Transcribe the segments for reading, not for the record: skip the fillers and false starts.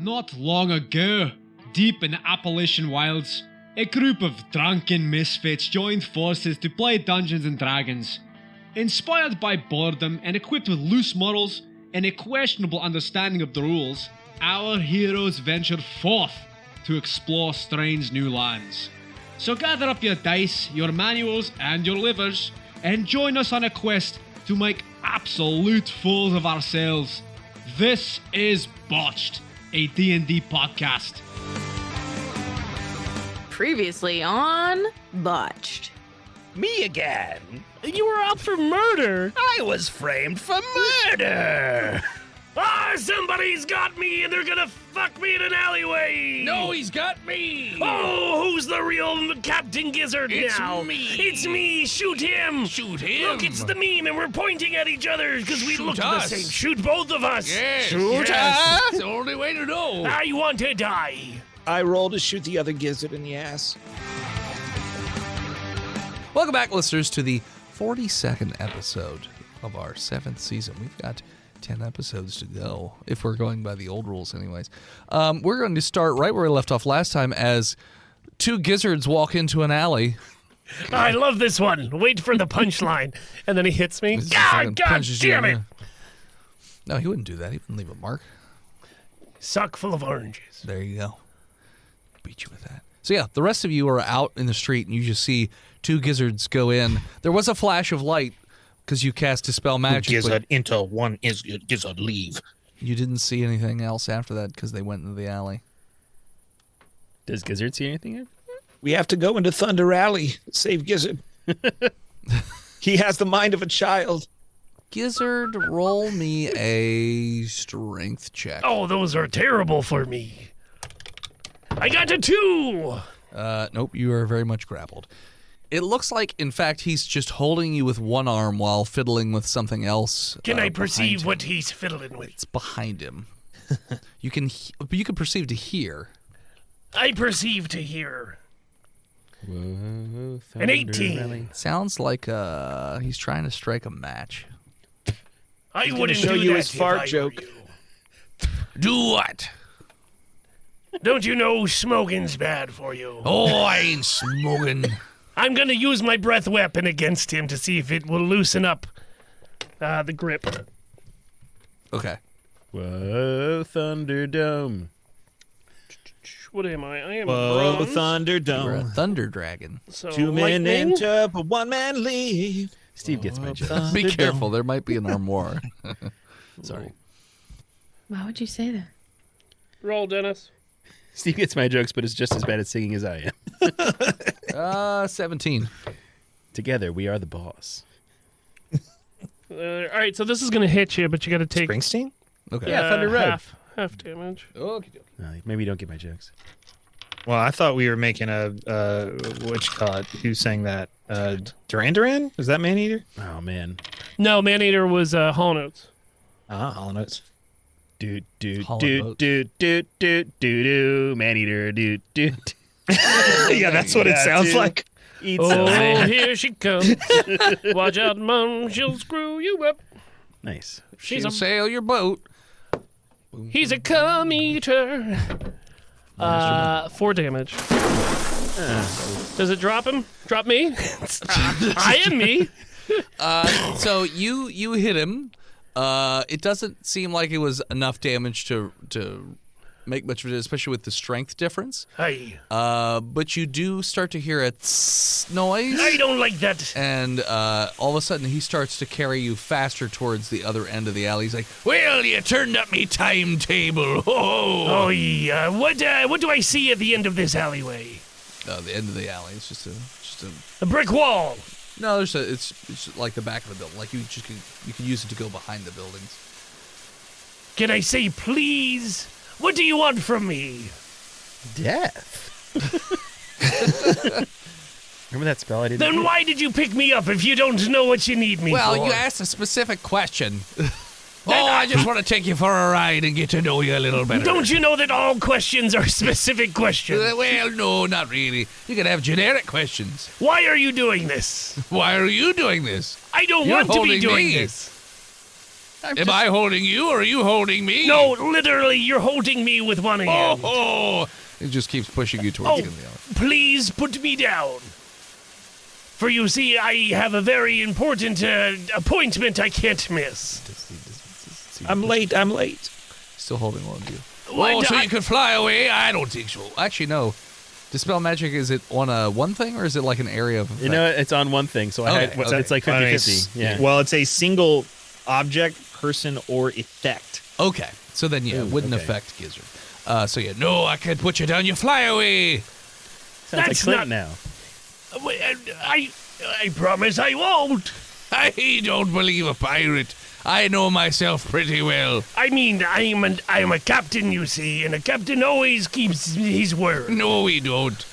Not long ago, deep in the Appalachian wilds, a group of drunken misfits joined forces to play Dungeons & Dragons. Inspired by boredom and equipped with loose morals and a questionable understanding of the rules, our heroes ventured forth to explore strange new lands. So gather up your dice, your manuals, and your livers, and join us on a quest to make absolute fools of ourselves. This is Botched, a D&D podcast. Previously on Botched. Me again. You were out for murder. I was framed for murder. Somebody's got me and they're gonna fuck me in an alleyway. No, he's got me. Oh, who's the real Captain Gizzard now? It's me. It's me. Shoot him. Shoot him. Look, it's the meme and we're pointing at each other because we Shoot look us. the same. Shoot both of us. Yes. Shoot yes. us. It's the only way to know. I want to die. I roll to shoot the other gizzard in the ass. Welcome back, listeners, to the 42nd episode of our 7th season. We've got 10 episodes to go, if we're going by the old rules anyways. We're going to start right where we left off last time as two gizzards walk into an alley. I love this one. Wait for the punchline. And then he hits me. This God punches you damn in it. the- No, he wouldn't do that. He wouldn't leave a mark. Sock full of oranges. There you go. Beat you with that. So yeah, the rest of you are out in the street and you just see two gizzards go in. There was a flash of light because you cast Dispel Magic. Gizzard into one is gizzard leave. You didn't see anything else after that because they went into the alley. Does Gizzard see anything yet? We have to go into Thunder Alley to save Gizzard. He has the mind of a child. Gizzard, roll me a strength check. Oh, those are terrible for me. I got a 2. Nope, you are very much grappled. It looks like, in fact, he's just holding you with one arm while fiddling with something else. Can I perceive behind what him. he's fiddling with? It's behind him. You can perceive to hear. I perceive to hear. Whoa, An 18. Sounds like he's trying to strike a match. I wouldn't show do you that his if fart I were joke. you. Do what? Don't you know smoking's bad for you? Oh, I ain't smoking. I'm gonna use my breath weapon against him to see if it will loosen up the grip. Okay. Whoa, Thunderdome. What am I? I am Whoa, bronze. You're a Thunderdome. thunder dragon. So 2 men lightning? enter, but 1 man leave. Steve gets my joke. Be Thunderdome. careful. There might be an armoire. Sorry. Why would you say that? Roll, Dennis. Steve gets my jokes, but is just as bad at singing as I am. 17. Together, we are the boss. All right, so this is gonna hit you, but you got to take Springsteen? Okay. Yeah, Thunder Road. half damage. Okay. Maybe you don't get my jokes. Well, I thought we were making a, what you call it? Who sang that? Duran Duran? Is that Maneater? Oh, man. No, Maneater was Hall Notes. All notes. Do, do, Hollow do, boat. do, do, do, do, do, man-eater, do, do. Yeah, that's what it That sounds too. like. Eat Oh, some, man. here she comes. Watch out, Mom, she'll screw you up. Nice. She's She'll a, sail your boat. he's a cum eater. 4 damage. Does it drop him? Drop me? I am me. So you hit him. It doesn't seem like it was enough damage to make much of it, especially with the strength difference. Hey, But you do start to hear a tss noise. I don't like that. And all of a sudden, he starts to carry you faster towards the other end of the alley. He's like, "Well, you turned up me timetable." Oh, yeah. What do I see at the end of this alleyway? The end of the alley. It's just a. A brick wall. No, it's like the back of the building. Like you can use it to go behind the buildings. Can I say please? What do you want from me? Death. Remember that spell I didn't Then do? why did you pick me up if you don't know what you need me Well, for? you asked a specific question. I just want to take you for a ride and get to know you a little better. Don't you know that all questions are specific questions? Well, no, not really. You can have generic questions. Why are you doing this? Why are you doing this? I don't You're want to be holding doing me. this. Am I holding you or are you holding me? No, literally, you're holding me with one hand. Oh! It just keeps pushing you towards the end of the alley. Please put me down. For you see, I have a very important appointment I can't miss. I'm late. Still holding on to you. What? So you can fly away? I don't think so. Actually, no. Dispel magic, is it on a one thing or is it like an area of effect? You know, it's on one thing, so it's like 50-50. Yeah. Well, it's a single object, person, or effect. Okay. So then, yeah, it wouldn't affect Gizzard. So yeah, no, I can't put you down. You fly away. Sounds That's like Clint not- now. I promise I won't. I don't believe a pirate. I know myself pretty well. I mean, I'm a captain, you see, and a captain always keeps his word. No, we don't.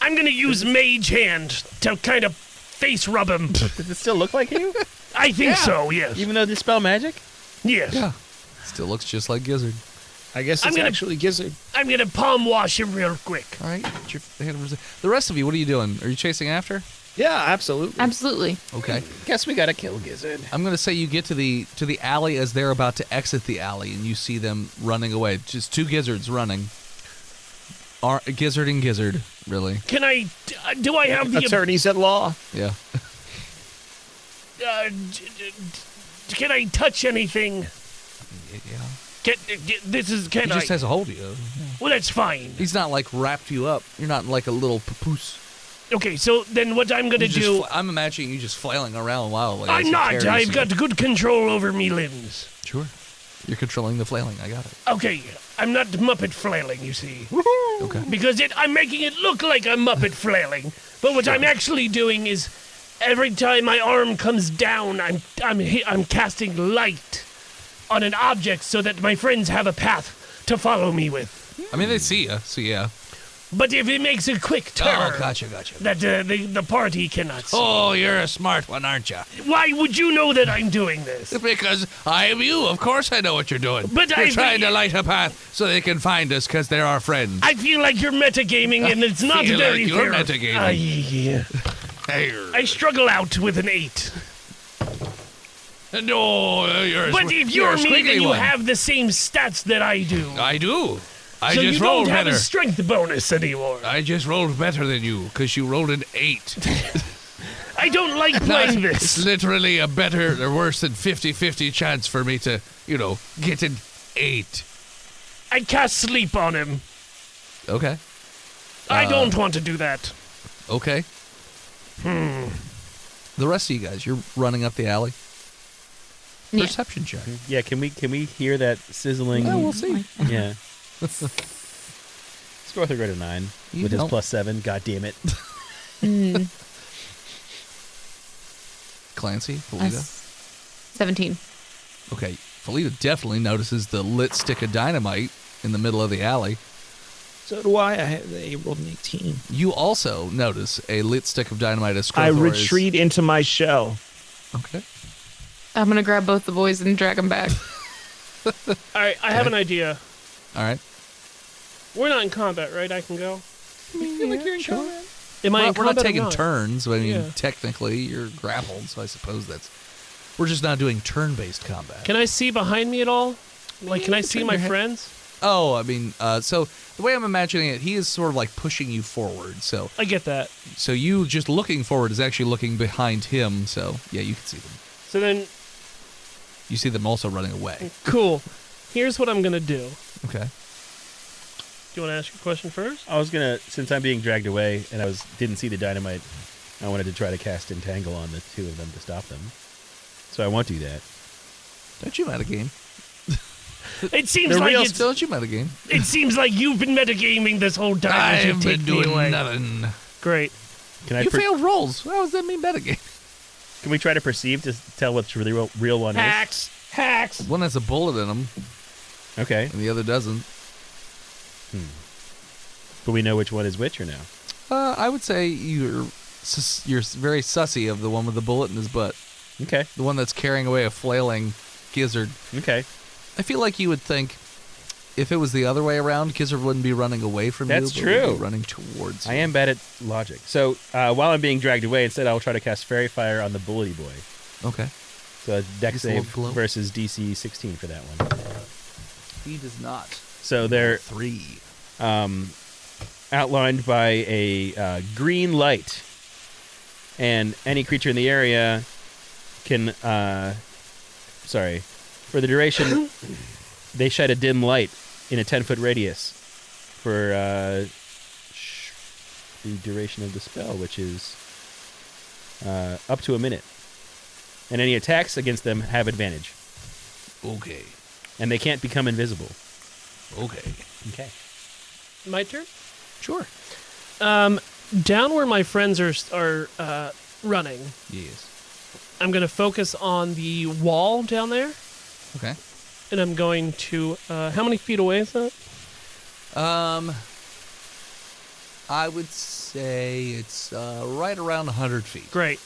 I'm gonna use mage hand to kind of face rub him. Does it still look like you? I think so, yes. Even though dispel magic? Yes. Yeah. Still looks just like Gizzard. I guess I'm it's gonna- actually Gizzard. I'm gonna palm wash him real quick. All right. Get your hand over the rest of you, what are you doing? Are you chasing after? Yeah, absolutely. Absolutely. Okay. Guess we gotta kill Gizzard. I'm gonna say you get to the alley as they're about to exit the alley, and you see them running away. Just two gizzards running. Gizzard and Gizzard, really. Can I? Do I have the? Attorneys at law. Yeah. Can I touch anything? Yeah. This is. He Can just I? has a hold of you. Well, that's fine. He's not like wrapped you up. You're not like a little papoose. Okay, so then what I'm gonna do? I'm imagining you just flailing around wildly. as I'm he not. carries I've you. got good control over me limbs. Sure. You're controlling the flailing. I got it. Okay, I'm not Muppet flailing, you see. Okay. Because I'm making it look like I'm Muppet flailing. But what I'm actually doing is, every time my arm comes down, I'm casting light on an object so that my friends have a path to follow me with. I mean, they see you, so yeah. But if it makes a quick turn, Oh, gotcha. that the party cannot see. Oh, you're a smart one, aren't you? Why would you know that I'm doing this? Because I am you. Of course I know what you're doing. But you're I- trying to light a path so they can find us because they're our friends. I feel like you're metagaming, and it's not feel very like you're fair. metagaming. I struggle out with an 8. No, you're a But if you're you're a me, then squiggly you one. have the same stats that I do. I do. I so just you rolled don't have better. a strength bonus anymore. I just rolled better than you because you rolled an 8. I don't like playing It's this. literally a better or worse than 50-50 chance for me to, get an 8. I cast sleep on him. Okay. I don't want to do that. Okay. The rest of you guys, you're running up the alley. Yeah. Perception check. Yeah, can we hear that sizzling? Yeah, we'll see. Yeah. Skrothor got a 9 You with his don't. +7. God damn it. Clancy, Felita. 17. Okay, Felita definitely notices the lit stick of dynamite in the middle of the alley. So do I. I rolled an 18. You also notice a lit stick of dynamite as I Skrothor is- retreat into my shell. Okay. I'm gonna grab both the boys and drag them back. All right, I have an idea. All right. We're not in combat, right? I can go. I feel like you're in combat. Am I in We're not combat or taking not? turns, but I mean, Yeah. technically you're grappled, so I suppose that's. We're just not doing turn-based combat. Can I see behind me at all? Like, can I see my friends? Oh, I mean, so the way I'm imagining it, he is sort of like pushing you forward. So I get that. you just looking forward is actually looking behind him. So yeah, you can see them. So then, You see them also running away. cool. Here's what I'm gonna do. Okay. Do you want to ask your question first? I was gonna, since I'm being dragged away and I didn't see the dynamite, I wanted to try to cast Entangle on the two of them to stop them. So I won't do that. Don't you metagame? It seems They're like real it's. Don't you metagame? It seems like you've been metagaming this whole time. as you I've take been me doing away. nothing. Great. Can I? You failed rolls. How does that mean metagame? Can we try to perceive to tell what the real one is? Hacks. One has a bullet in him, Okay, and the other doesn't. but we know which one is which or no? I would say you're very sussy of the one with the bullet in his butt. Okay, The one that's carrying away a flailing gizzard. okay. I feel like you would think if it was the other way around, Gizzard wouldn't be running away from That's you, but would true. be running towards you. I am bad at logic. So while I'm being dragged away, instead I'll try to cast Fairy Fire on the Bullety Boy. Okay. So dex Just a little save glow. versus DC 16 for that one. He does not. So they're 3. outlined by a green light, and any creature in the area can, for the duration, they shed a dim light in a 10-foot radius for the duration of the spell, which is up to a minute. And any attacks against them have advantage. Okay. And they can't become invisible. Okay. Okay. My turn. Sure. Down where my friends are running, Yes. I'm going to focus on the wall down there, Okay. and I'm going to. How many feet away is that? I would say it's right around 100 feet. Great.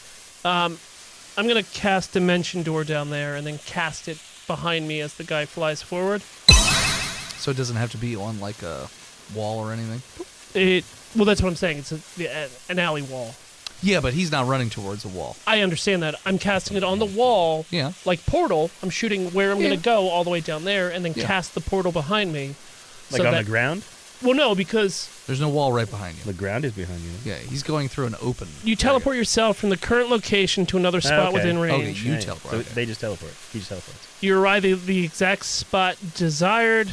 I'm going to cast Dimension Door down there, and then cast it behind me as the guy flies forward. So it doesn't have to be on like a wall or anything? Well, that's what I'm saying. It's an alley wall. Yeah, but he's not running towards a wall. I understand that. I'm casting it on the wall, Yeah. like Portal. I'm shooting where I'm going to go all the way down there, and then cast the portal behind me. Like so on that- the ground? Well, no, because There's no wall right behind you. The ground is behind you. Yeah, he's going through an open. you teleport yourself from the current location to another spot okay. within Okay, range. you Right. teleport. So Okay. they just teleport. He just teleports. You arrive at the exact spot desired.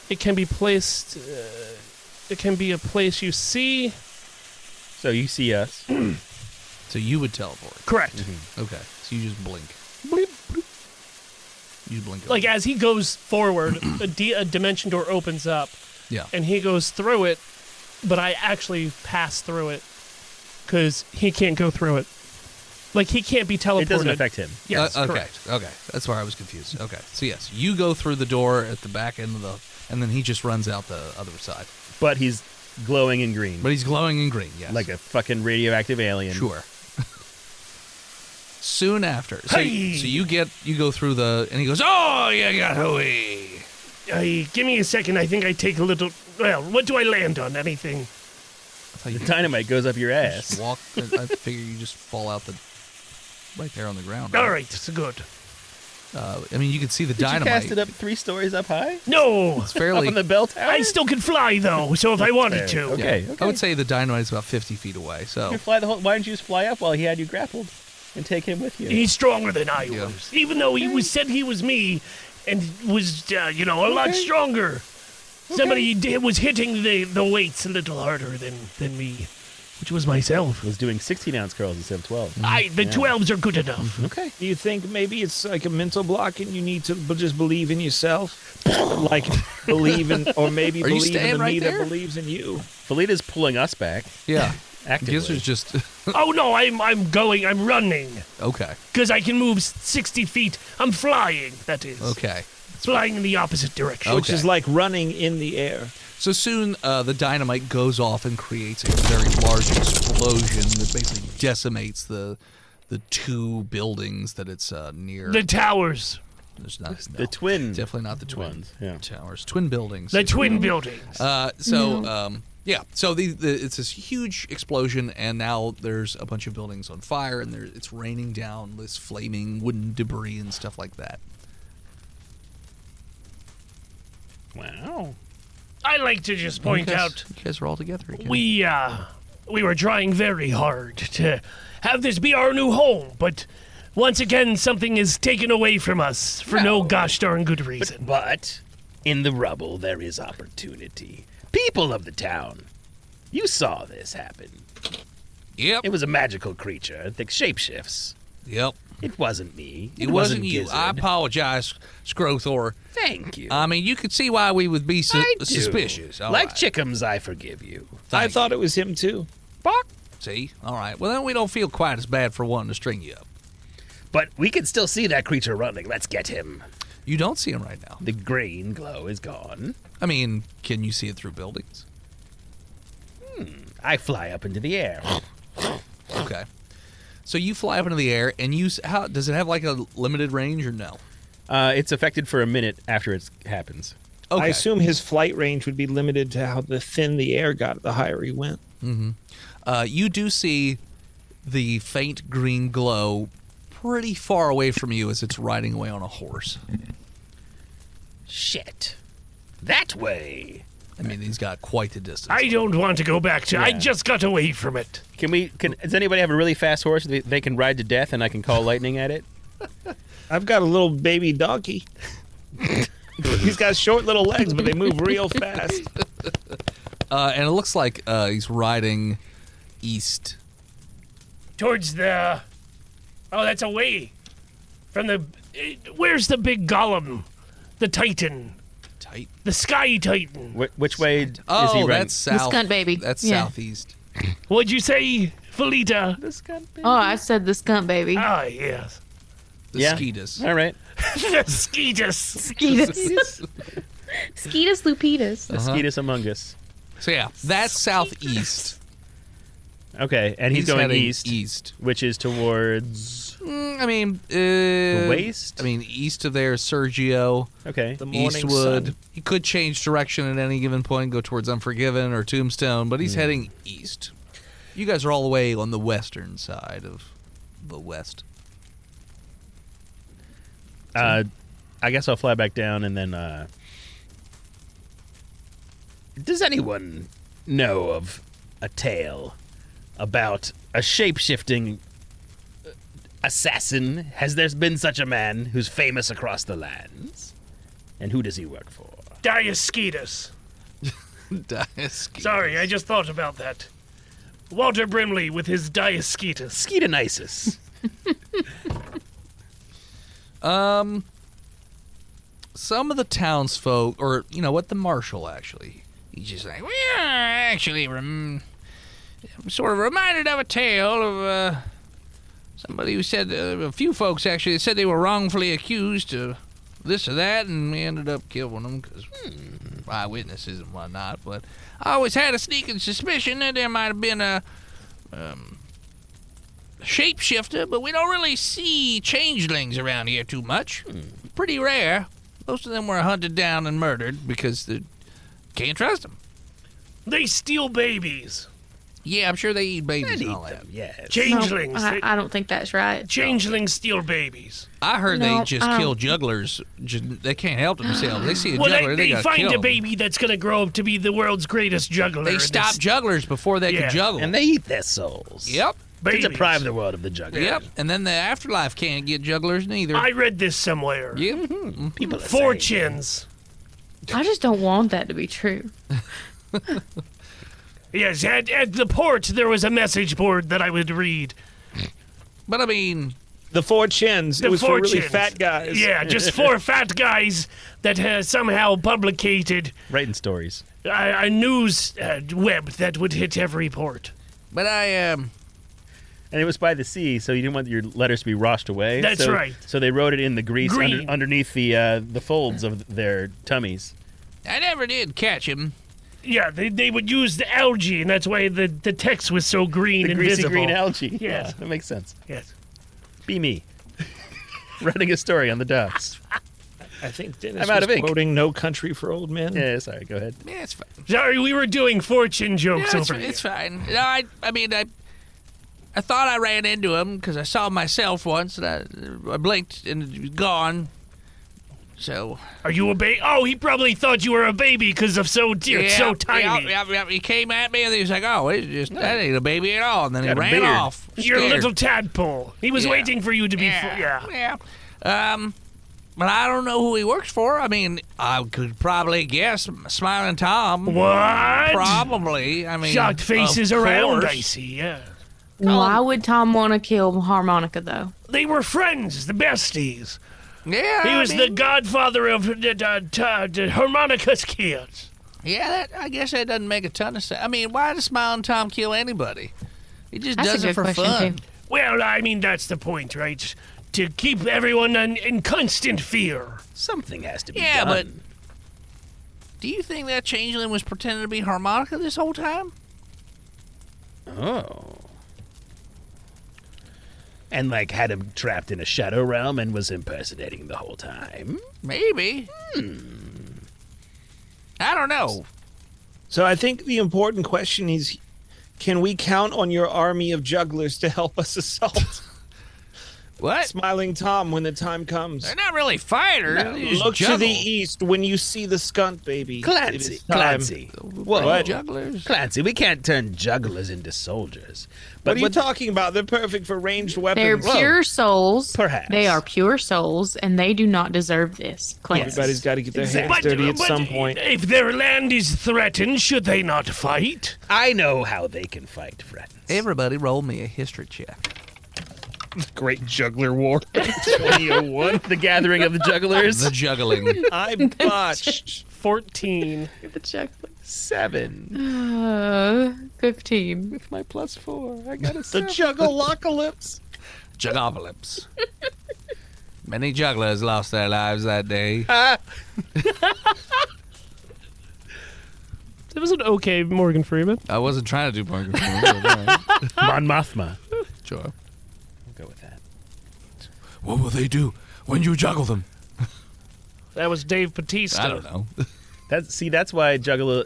It can be placed. It can be a place you see. So you see us. So you would teleport. Correct. Okay. So you just blink. Bleep, bloop. You blink. Like as he goes forward, a dimension door opens up, Yeah. and he goes through it, but I actually pass through it because he can't go through it. Like he can't be teleported. It doesn't affect him. Yes, okay. correct. Okay. That's where I was confused. Okay. So yes, you go through the door at the back end of the, and then he just runs out the other side. But he's glowing in green. But he's glowing in green. Yes. Like a fucking radioactive alien. Sure. Soon after, so you go through the, and he goes, "Oh, you got hooey." Give me a second. I think I take a little. Well, what do I land on? Anything? The dynamite goes up your ass. Walk. I figure you just fall out right there on the ground. All right, it's good. I mean, you can see the Did you dynamite. cast it up 3 stories up high? No, It's fairly. Up on the bell tower? I still can fly though. So if I wanted to, Okay. I would say the dynamite's about 50 feet away. So You fly the whole. Why didn't you just fly up while he had you grappled and take him with you? he's stronger than I Yeah. was. Even though he said he was me, and was a lot stronger. Somebody was hitting the weights a little harder than me, which was myself. Was doing 16-ounce curls instead of 12. The 12s are good enough. Okay. Do you think maybe it's like a mental block and you need to just believe in yourself? Like believe in, or maybe Are you believe in staying the right me there? that believes in you. Felita's pulling us back yeah, actively. Gizzards just Oh no, I'm running okay. because I can move 60 feet. I'm flying. That is Okay. flying in the opposite direction. Which is Okay. like running in the air. So soon, the dynamite goes off and creates a very large explosion that basically decimates the 2 buildings that it's near. The towers, There's not The twin definitely not the twin ones. Yeah. towers, twin buildings. the twin buildings. Yeah, so it's this huge explosion, and now there's a bunch of buildings on fire, and it's raining down this flaming wooden debris and stuff like that. Wow. I like to just point you guys, out you guys are all together again. we were trying very hard to have this be our new home, but once again something is taken away from us for no gosh darn good reason. But in the rubble there is opportunity. People of the town, you saw this happen. Yep. It was a magical creature that shapeshifts. Yep. It wasn't me. It wasn't you. Gizzard. I apologize, Skrothor. Thank you. I mean, you could see why we would be I do. suspicious. All Like right. Chickums, I forgive you. I thought it was him too. See? All right. Well, then we don't feel quite as bad for wanting to string you up. But we can still see that creature running. Let's get him. You don't see him right now. The green glow is gone. I mean, can you see it through buildings? I fly up into the air. Okay. So you fly up into the air, and how does it have like a limited range or no? It's affected for a minute after it happens. Okay. I assume his flight range would be limited to how thin the air got the higher he went. You do see the faint green glow pretty far away from you as it's riding away on a horse. Shit. That way. I mean, he's got quite the distance. I don't want to go back to. I Yeah. just got away from it. Does anybody have a really fast horse they can ride to death and I can call lightning at it? I've got a little baby donkey. He's got short little legs, but they move real fast. And it looks like he's riding east. Towards the. Oh, that's away from the. Where's the big golem? The Titan. Tight. The Sky Titan. Which way is he Oh, running? that's south. Skunt baby. That's Yeah. southeast. What'd you say, Felita? Oh, I said the skunt baby. Ah, yes. The Yeah. Skeetus. All right. The Skeetus. Skeetus. Skeetus lupitus. The Skeetus among us. So yeah, that's southeast. Okay, and he's going heading east, which is towards I mean, the waste. I mean, east of there is Sergio. Okay. The morning Eastwood. sun. He could change direction at any given point, go towards Unforgiven or Tombstone, but he's Hmm. heading east. You guys are all the way on the western side of the west. I guess I'll fly back down and then. Does anyone know of a tale about a shape-shifting assassin? Has there been such a man who's famous across the lands? And who does he work for? Diasketus. Diasketus. Sorry, I just thought about that. Walter Brimley with his Diasketus. Skedonisus. Some of the townsfolk, or you know what, the marshal actually, he's just like, well, actually, I'm sort of reminded of a tale of somebody who said a few folks actually said they were wrongfully accused of this or that, and we ended up killing them because eyewitnesses and whatnot. But I always had a sneaking suspicion that there might have been a shapeshifter, but we don't really see changelings around here too much. Pretty rare. Most of them were hunted down and murdered because they can't trust them. They steal babies. Yeah, I'm sure they eat babies and all that. Yes. Changelings. No, I don't think that's right. Changelings steal babies. I heard No, they just I don't- kill jugglers. They can't help themselves. They see a Well, juggler, they gotta find kill a 'em. baby that's going to grow up to be the world's greatest juggler. They and stop jugglers before they Yeah. can juggle. And they eat their souls. Yep. To babies. deprive the world of the juggler. Yep. And then the afterlife can't get jugglers neither. I read this somewhere. Yep. People are saying- Fortunes. I just don't want that to be true. Yes, at the port there was a message board that I would read. But I mean, The four chins. The It was for really fortunes. fat guys. Yeah, just four fat guys that has somehow publicated Writing stories. a news web that would hit every port. but I And it was by the sea, so you didn't want your letters to be washed away. That's so, right. So they wrote it in the grease Green. underneath the folds of their tummies. never did catch him. Yeah, they would use the algae, and that's why the text was so green The and greasy visible. green algae. Yes. Yeah, that makes sense. Yes. Be me. Writing a story on the docks. I think Dennis I'm out was of ink. quoting No Country for Old Men. Yeah, sorry, go ahead. Yeah, it's fine. Sorry, we were doing fortune jokes Yeah, over it's here. fine. No, I mean, I thought I ran into him because I saw him myself once, and I blinked and he was gone. So Are you a baby? Oh, he probably thought you were a baby because of it's so tiny. Yeah, he came at me and he was like, "Oh, it's just that ain't a baby at all." And then he Got a ran beard. off. You're a scared. little tadpole. He was Yeah. waiting for you to be. Yeah. But I don't know who he works for. I mean, I could probably guess Smiling Tom. What? Probably. I mean, Shocked faces of around, course. I see, yeah. Why would Tom want to kill Harmonica, though? They were friends, the besties. Yeah, He was I the mean, godfather of the Harmonica's kids. Yeah, I guess that doesn't make a ton of sense. I mean, why does Smiling Tom kill anybody? He just That's does a it good for question, fun. too. Well, I mean, that's the point, right? To keep everyone in constant fear. Something has to be Yeah, done. but do you think that changeling was pretending to be Harmonica this whole time? Oh. And, like, had him trapped in a shadow realm and was impersonating the whole time? Maybe. I don't know. So I think the important question is, can we count on your army of jugglers to help us assault What? Smiling Tom when the time comes. They're not really fighters. No. They just Look to juggle. the east when you see the skunt baby. It Clancy, is time. Clancy. Whoa. Jugglers. Clancy, we can't turn jugglers into soldiers. But What are you talking about? They're perfect for ranged They're weapons. pure souls. perhaps. They are pure souls, and they do not deserve this. Clancy. Everybody's got to get their Exactly. hands dirty at some point. If their land is threatened, should they not fight? I know how they can fight friends. Everybody roll me a history check. Great juggler war. 2001. The gathering of the jugglers. The juggling. I botched. 14. The check. 7. 15. With my +4, I got a The 7. juggalocalypse. Jugopolis. Many jugglers lost their lives that day. That was an okay Morgan Freeman. I wasn't trying to do Morgan Freeman. But all right. Mon Mothma. Sure. We'll go with that. What will they do when you juggle them? That was Dave Bautista. I don't know. That's why jugglers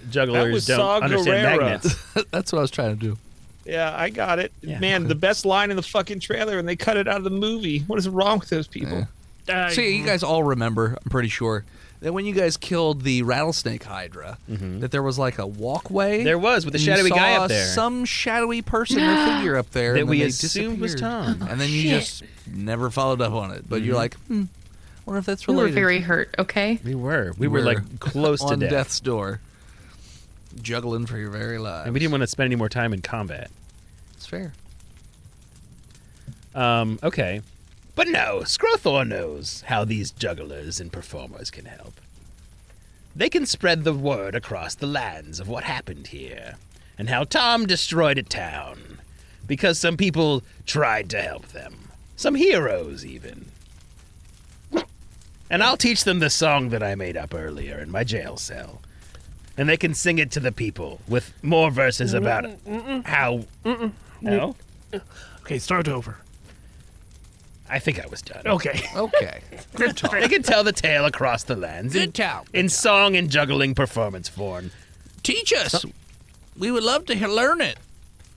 was don't Saw understand Gerrera. magnets. That's what I was trying to do. Yeah, I got it. Yeah. Man, the best line in the fucking trailer, and they cut it out of the movie. What is wrong with those people? Yeah. See, you guys all remember, I'm pretty sure, that when you guys killed the rattlesnake hydra, that there was like a walkway. There was, with the and you shadowy guy saw up there. Some shadowy person or figure up there. That and then we they assumed was disappeared. Tom. And then you just never followed up on it. But you're like, wonder if that's We were related. very hurt, okay? We were like close to on death. death's door. Juggling for your very lives. And we didn't want to spend any more time in combat. It's fair. Okay. But no, Skrothor knows how these jugglers and performers can help. They can spread the word across the lands of what happened here, and how Tom destroyed a town, because some people tried to help them. Some heroes, even. And I'll teach them the song that I made up earlier in my jail cell. And they can sing it to the people with more verses about how... No? Okay, start over. I think I was done. Okay. Okay. Good talk. They can tell the tale across the lands Good talk. in song and juggling performance form. Teach us. We would love to learn it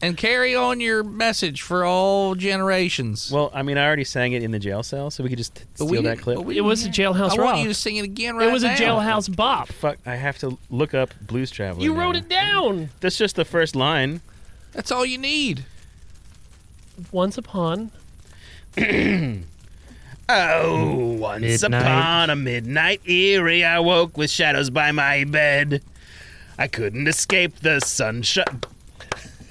and carry on your message for all generations. Well, I mean, I already sang it in the jail cell, so we could just steal that clip. but It was a jailhouse I rock. want you to sing it again right now. It was a jailhouse bop. Fuck, I have to look up Blues Traveler. You now. wrote it down. That's just the first line. That's all you need. Once upon. Oh, once Midnight. upon a midnight eerie, I woke with shadows by my bed. I couldn't escape the sunshine.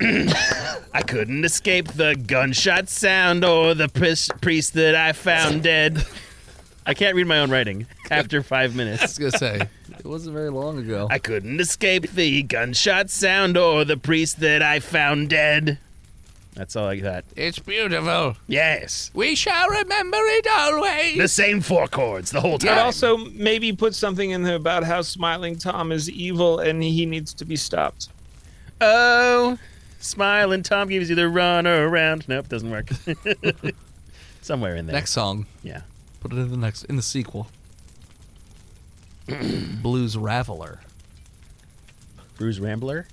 I couldn't escape the gunshot sound or the priest that I found dead. I can't read my own writing after 5 minutes. I was going to say, it wasn't very long ago. I couldn't escape the gunshot sound or the priest that I found dead. That's all I got. It's beautiful. Yes. We shall remember it always. The same 4 chords the whole time. But also maybe put something in there about how Smiling Tom is evil and he needs to be stopped. Oh, Smiling Tom gives you the run around. Nope, doesn't work. Somewhere in there. Next song. Yeah. Put it in the sequel. Blues Raveler. Bruise Rambler.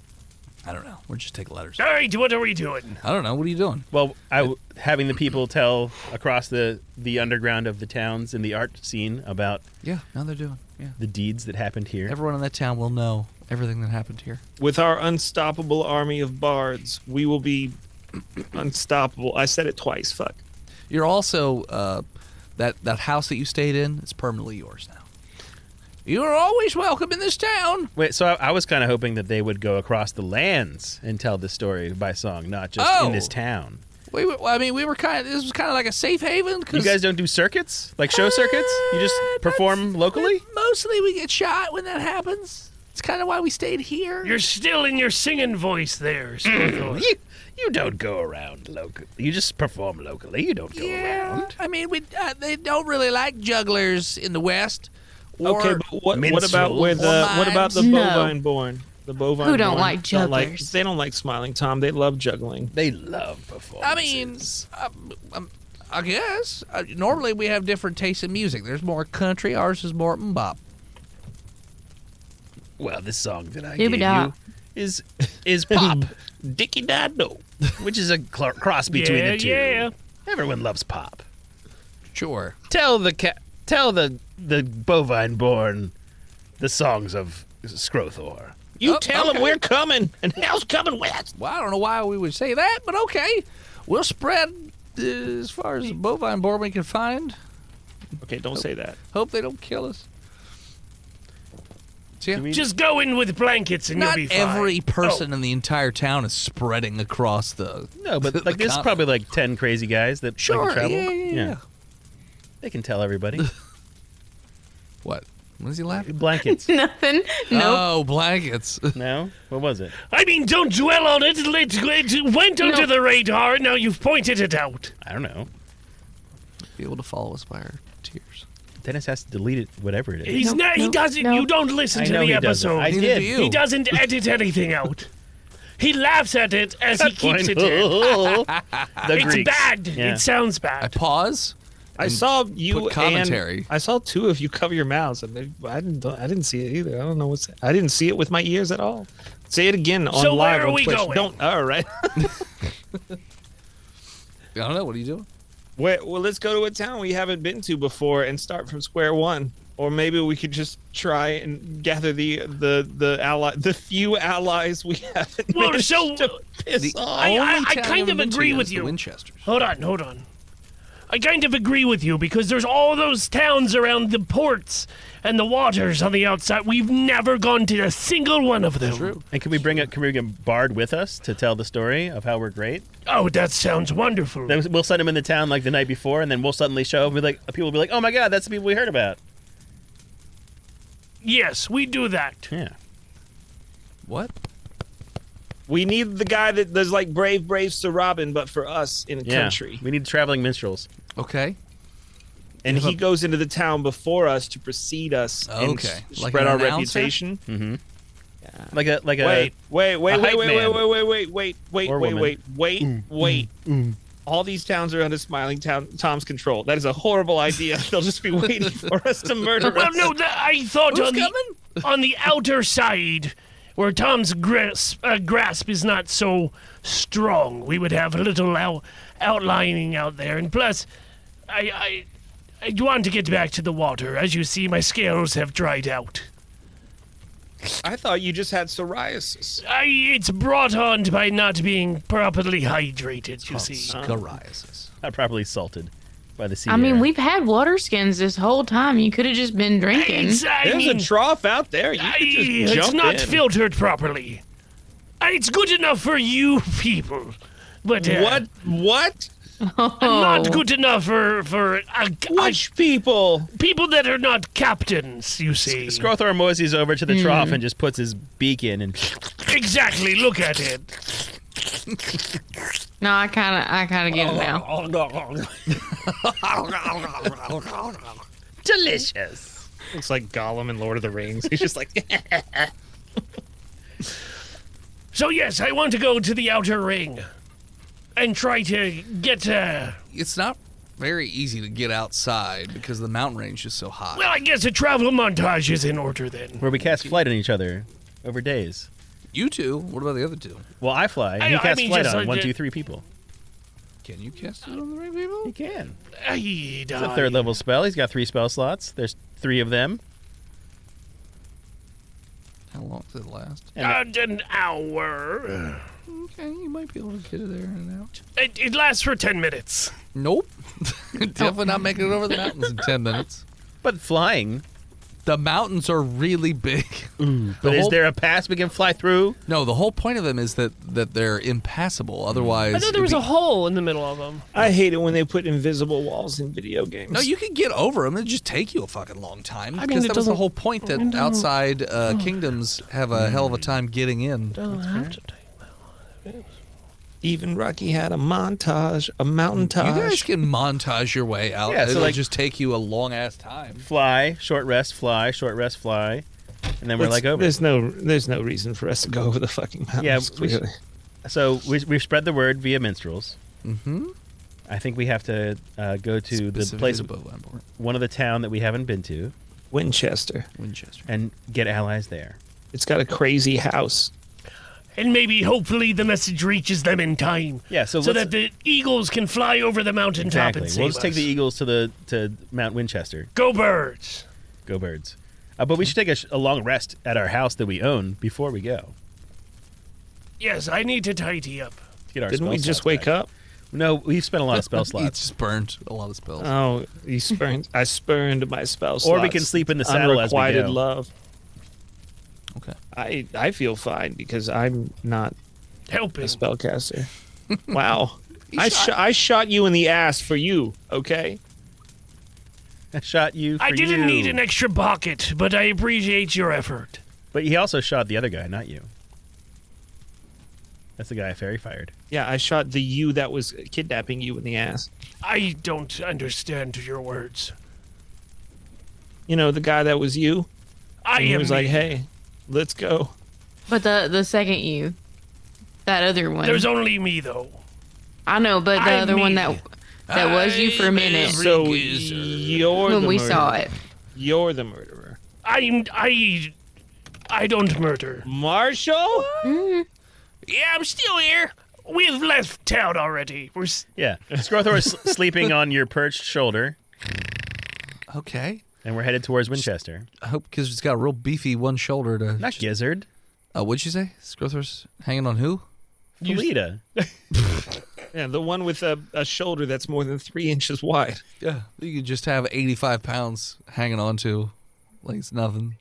I don't know. We're just taking letters. All right, what are we doing? I don't know. What are you doing? Well, having the people tell across the underground of the towns in the art scene about Yeah, now they're doing. Yeah. the deeds that happened here. Everyone in that town will know everything that happened here. With our unstoppable army of bards, we will be unstoppable. I said it twice. Fuck. You're also that house that you stayed in is permanently yours now. You are always welcome in this town. Wait, so I was kind of hoping that they would go across the lands and tell the story by song, not just in this town. We were this was kind of like a safe haven. You guys don't do circuits? Like show circuits? You just perform locally? Mostly we get shot when that happens. It's kind of why we stayed here. You're still in your singing voice there, Skrothor. You don't go around locally. You just perform locally. You don't go around. I mean, they don't really like jugglers in the West. Okay, but what about minstrels. what about the No. bovine born? The bovine Who don't born like jugglers? They don't like Smiling Tom. They love juggling. They love performances. I mean, I guess normally we have different tastes in music. There's more country. Ours is more bop. well, this song that I gave Doobie-da. you is pop, Dickie Dado. which is a cross between Yeah, the two. yeah. Everyone loves pop. Sure. Tell the bovine-born the songs of Skrothor. You Oh, tell okay. them we're coming, and hell's coming west. Well, I don't know why we would say that, but okay. We'll spread as far as the bovine board we can find. Okay, don't say that. Hope they don't kill us. So, yeah. Just go in with blankets and Not you'll be fine. every person in the entire town is spreading across the. No, but the like there's con- probably like 10 crazy guys that Sure, like, travel. yeah. They can tell everybody. What? What is he laughing? Blankets. Nothing. Nope. Oh, blankets. No? What was it? I mean, don't dwell on it. It went under the radar. Now you've pointed it out. I don't know. Be able to follow us by our tears. Dennis has to delete it, whatever it is. He's not. He doesn't. no. You don't listen I to know the he doesn't. episode. I Neither did. do you. He doesn't edit anything out. He laughs at it as he keeps it in. The It's Greeks. bad. Yeah. It sounds I bad. pause. I and saw you put commentary. I saw two of you cover your mouths, and I didn't see it either. I don't know what's. I didn't see it with my ears at all. Say it again on So live where are on we Twitch. going? Don't. All right. I don't know. What are you doing? Well, let's go to a town we haven't been to before and start from square one. Or maybe we could just try and gather the few allies we haven't Well, managed so- to piss off. I Only town kind you of haven't been to agree yet with is the you. Winchesters. Hold on. I kind of agree with you because there's all those towns around the ports and the waters on the outside. We've never gone to a single one of them. True. And can we bring a Bard with us to tell the story of how we're great? Oh, that sounds wonderful. Then we'll send him in the town like the night before, and then we'll suddenly show up and be like, people will be like, oh my god, that's the people we heard about. Yes, we do that. Yeah. What? We need the guy that does like Brave Sir Robin, but for us in a country. We need traveling minstrels. Okay. And he goes into the town before us to precede us and Okay. Like spread an our announcer? reputation. Mm-hmm. Like a Wait. All these towns are under Smiling Tom's control. That is a horrible idea. They'll just be waiting for us to murder Well, us. no, I thought Who's on on the outer side, where Tom's grasp is not so strong, we would have a little outlining out there. And plus, I want to get back to the water. As you see, my scales have dried out. I thought you just had psoriasis. It's brought on by not being properly hydrated, you see. Scoriasis. not properly salted by the sea. I mean, air. we've had water skins this whole time. You could have just been drinking. There's a trough out there. You could just It's jump not in. filtered properly. It's good enough for you people, but What? not good enough for Which people? people that are not captains. You see, Skrothor moseys over to the trough and just puts his beak in and exactly. Look at it. No, I kind of get it now. delicious. Looks like Gollum in Lord of the Rings. He's just like, So yes, I want to go to the outer ring and try to get. It's not very easy to get outside because the mountain range is so high. Well, I guess a travel montage is in order then. Where we cast flight on each other over days. You two. What about the other two? Well, I fly. And I he casts mean, flight just on like 1, the- 2, 3 people. Can you cast it on the right people? He can. It's It's a third level spell. He's got 3 spell slots. There's 3 of them. How long does it last? An hour. Okay, you might be able to get it there and out. It lasts for 10 minutes. Nope. Definitely not making it over the mountains in 10 minutes. But flying. The mountains are really big. But is there a pass we can fly through? No, the whole point of them is that they're impassable. Otherwise, I thought there was a hole in the middle of them. I hate it when they put invisible walls in video games. No, you can get over them. It'd just take you a fucking long time. I mean, Because it that was the doesn't- whole point that outside kingdoms have a hell of a time getting in. Doesn't have to take. Even Rocky had a montage, a mountain You guys tage. can montage your way out. Yeah, so It'll like- just take you a long ass time. Fly, short rest, fly, short rest, fly. And then we're like over. There's no reason for us to go over the fucking mountains. Yeah, clearly. So we've spread the word via minstrels. Mm-hmm. I think we have to go to the Specifically place, the bovine board. one of the town that we haven't been to, Winchester. Winchester. and get allies there. It's got a crazy house. And maybe, hopefully, the message reaches them in time. Yeah, so that the eagles can fly over the mountaintop and save We'll just take us. the eagles to Mount Winchester. Go birds! Go birds. But we should take a long rest at our house that we own before we go. Yes, I need to tidy up. Get our Didn't we spell just slots wake back. up? No, we've spent a lot of spell He slots. just burned a lot of spells. Oh, you spurned. I spurned my spell slots. Or we can sleep in the saddle as we Unrequited go. love. Okay. I feel fine because I'm not a Helping. spellcaster. Wow. I shot you in the ass for you, okay? I shot you for I didn't you. need an extra bucket, but I appreciate your effort. But he also shot the other guy, not you. That's the guy Fairy fired. Yeah, I shot the you that was kidnapping you in the ass. I don't understand your words. You know, the guy that was you? I And he am was like, hey, let's go. But the second you, that other one. There's only me, though. I know, but the I'm other one me. that was you for a minute So you're when the we murderer. saw it. You're the murderer. I don't murder. Marshall? Yeah, I'm still here. We've left town already. Yeah. Skrothor is sleeping on your perched shoulder, Okay. and we're headed towards Winchester. I hope because it's got a real beefy one shoulder to. Not Gizzard. What'd you say? Skrothor's hanging on who? Felita. Yeah, the one with a shoulder that's more than 3 inches wide. Yeah. You could just have 85 pounds hanging on to like it's nothing.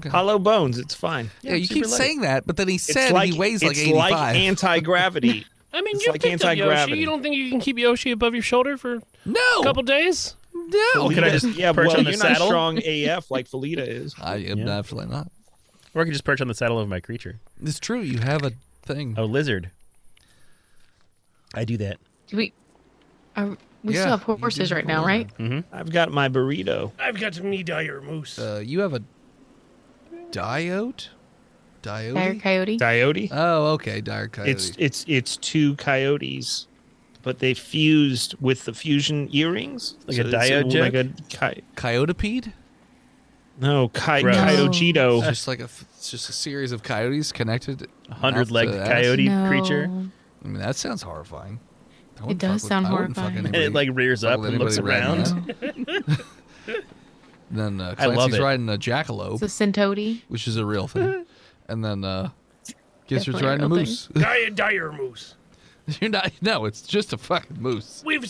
Hollow bones, it's fine. Yeah, you keep super light. saying that, but then he It's said like, he weighs like it's 85. like anti-gravity. I mean, It's you like picked up Yoshi. anti-gravity. You don't think you can keep Yoshi above your shoulder for a no! couple days? No! Can I just yeah, perch well, on the you're saddle? not strong AF like Felita is. I am definitely not. Or I can just perch on the saddle of my creature. It's true. You have a thing. Oh, lizard. I do that. We Yeah, still have horses right now, right? I've got my burrito. I've got me dire moose. You have a diode? Dire Diode? coyote. Coyote? Oh, okay. Dire coyote. It's two coyotes, but they fused with the fusion earrings. Like a it's diode like a Coyotopede? no, Gross. coyotito. It's just like it's just a series of coyotes connected. 100-legged mouth to ass. coyote No. creature. I mean, that sounds horrifying. I wouldn't does fuck with- sound I wouldn't fuck horrifying. And anybody- it like rears fuck up with and looks anybody riding around. that. Then I love Clancy's it. riding a It's jackalope, a centote. which is a real thing. And then Gizzard's Definitely a riding a real moose. Dire moose. You're not. No, it's just a fucking moose. We've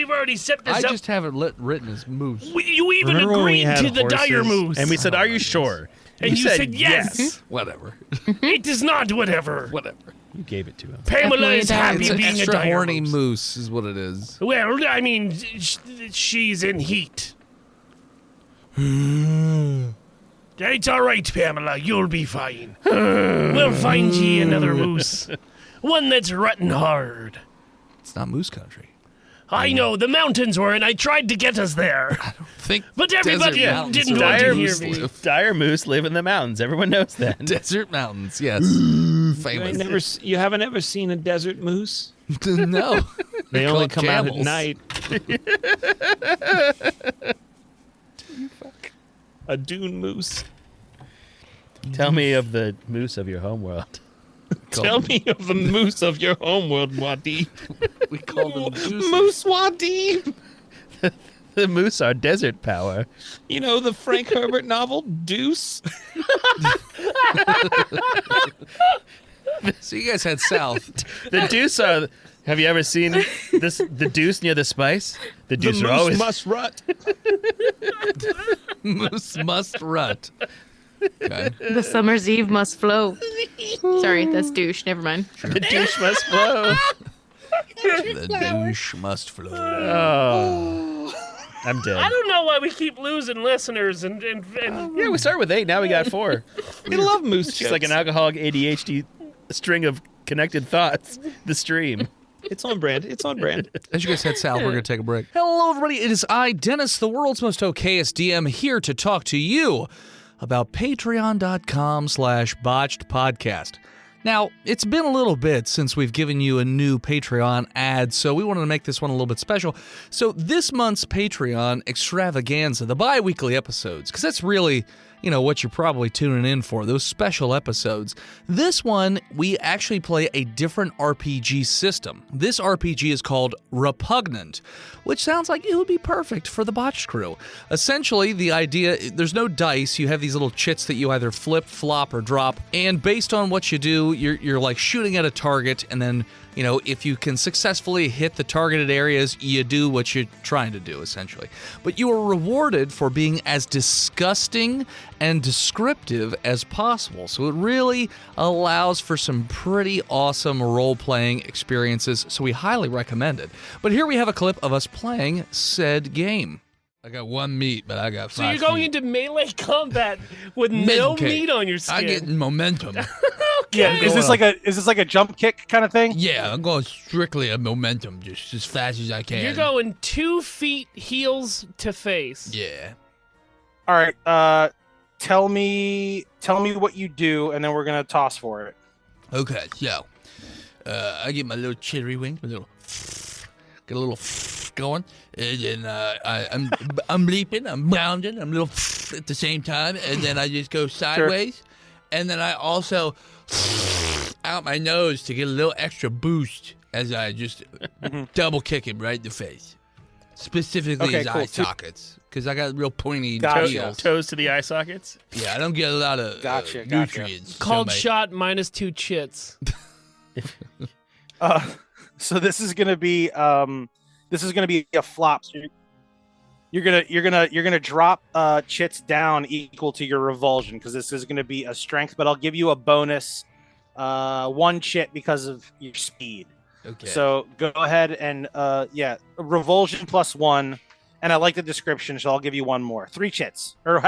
already set this I up. just have it written as moose. You even Remember when we agreed had to the dire horses? moose. And we said, "Are you sure?" And you said yes. Whatever. It is not whatever. Whatever. You gave it to him. Pamela is Definitely happy It's an being a extra dire horny moose. moose, is what it is. Well, I mean, she's in heat. It's all right, Pamela. You'll be fine. We'll find ye another moose. One that's rutting hard. It's not moose country. I know, the mountains were, and I tried to get us there. Think But everybody desert mountains didn't are want where to hear moose me. live. Dire moose live in the mountains. Everyone knows that. Desert mountains, yes. Famous. You haven't ever seen a desert moose? No. They only called come out at camels. night. A dune moose. Tell me of the moose of your homeworld. Tell me of the moose of your homeworld, Wadib. We call them mooses. Moose Wadib. The moose are desert power. You know the Frank Herbert novel Deuce? So you guys head south. The deuce are. Have you ever seen this? The deuce near the spice. The The deuce moose are always. must rut. Moose must rut. Okay. The summer's eve must flow. Sorry, that's douche. Never mind. The douche must flow. The douche must flow. Oh, I'm dead. I don't know why we keep losing listeners and Yeah, we started with 8. Now we got 4. I love moose It's just like an alcoholic ADHD string of connected thoughts. The stream. It's on brand. It's on brand. As you guys head south, we're going to take a break. Hello, everybody. It is I, Dennis, the world's most okayest DM, here to talk to you about patreon.com/botched podcast. Now, it's been a little bit since we've given you a new Patreon ad, so we wanted to make this one a little bit special. So this month's Patreon extravaganza, the bi-weekly episodes, because that's really, what you're probably tuning in for, those special episodes. This one, we actually play a different RPG system. This RPG is called Repugnant, which sounds like it would be perfect for the Botched crew. Essentially, the idea, there's no dice. You have these little chits that you either flip, flop, or drop, and based on what you do, you're like shooting at a target, and then if you can successfully hit the targeted areas, you do what you're trying to do, essentially. But you are rewarded for being as disgusting and descriptive as possible. So it really allows for some pretty awesome role-playing experiences, so we highly recommend it. But here we have a clip of us playing said game. I got 1 meat, but I got 5 So you're going feet. into melee combat with no Okay. meat on your skin. I get momentum. Yeah, is this like a jump kick kind of thing? Yeah, I'm going strictly a momentum, just as fast as I can. You're going 2 feet heels to face. Yeah. All right. Tell me what you do, and then we're gonna toss for it. Okay, so I get my little chittery wings, get a little going, and then I'm leaping, I'm bounding, I'm a little at the same time, and then I just go sideways, and then I also out my nose to get a little extra boost as I just double kick him right in the face, specifically his eye sockets, because I got real pointy heels. Toes to the eye sockets. Yeah, I don't get a lot of nutrients. Called shot -2 chits. So this is gonna be a flop. So you're gonna drop chits down equal to your revulsion, because this is gonna be a strength, but I'll give you a bonus 1 chit because of your speed. Okay. So go ahead and revulsion +1, and I like the description, so I'll give you 1 more. 3 chits, or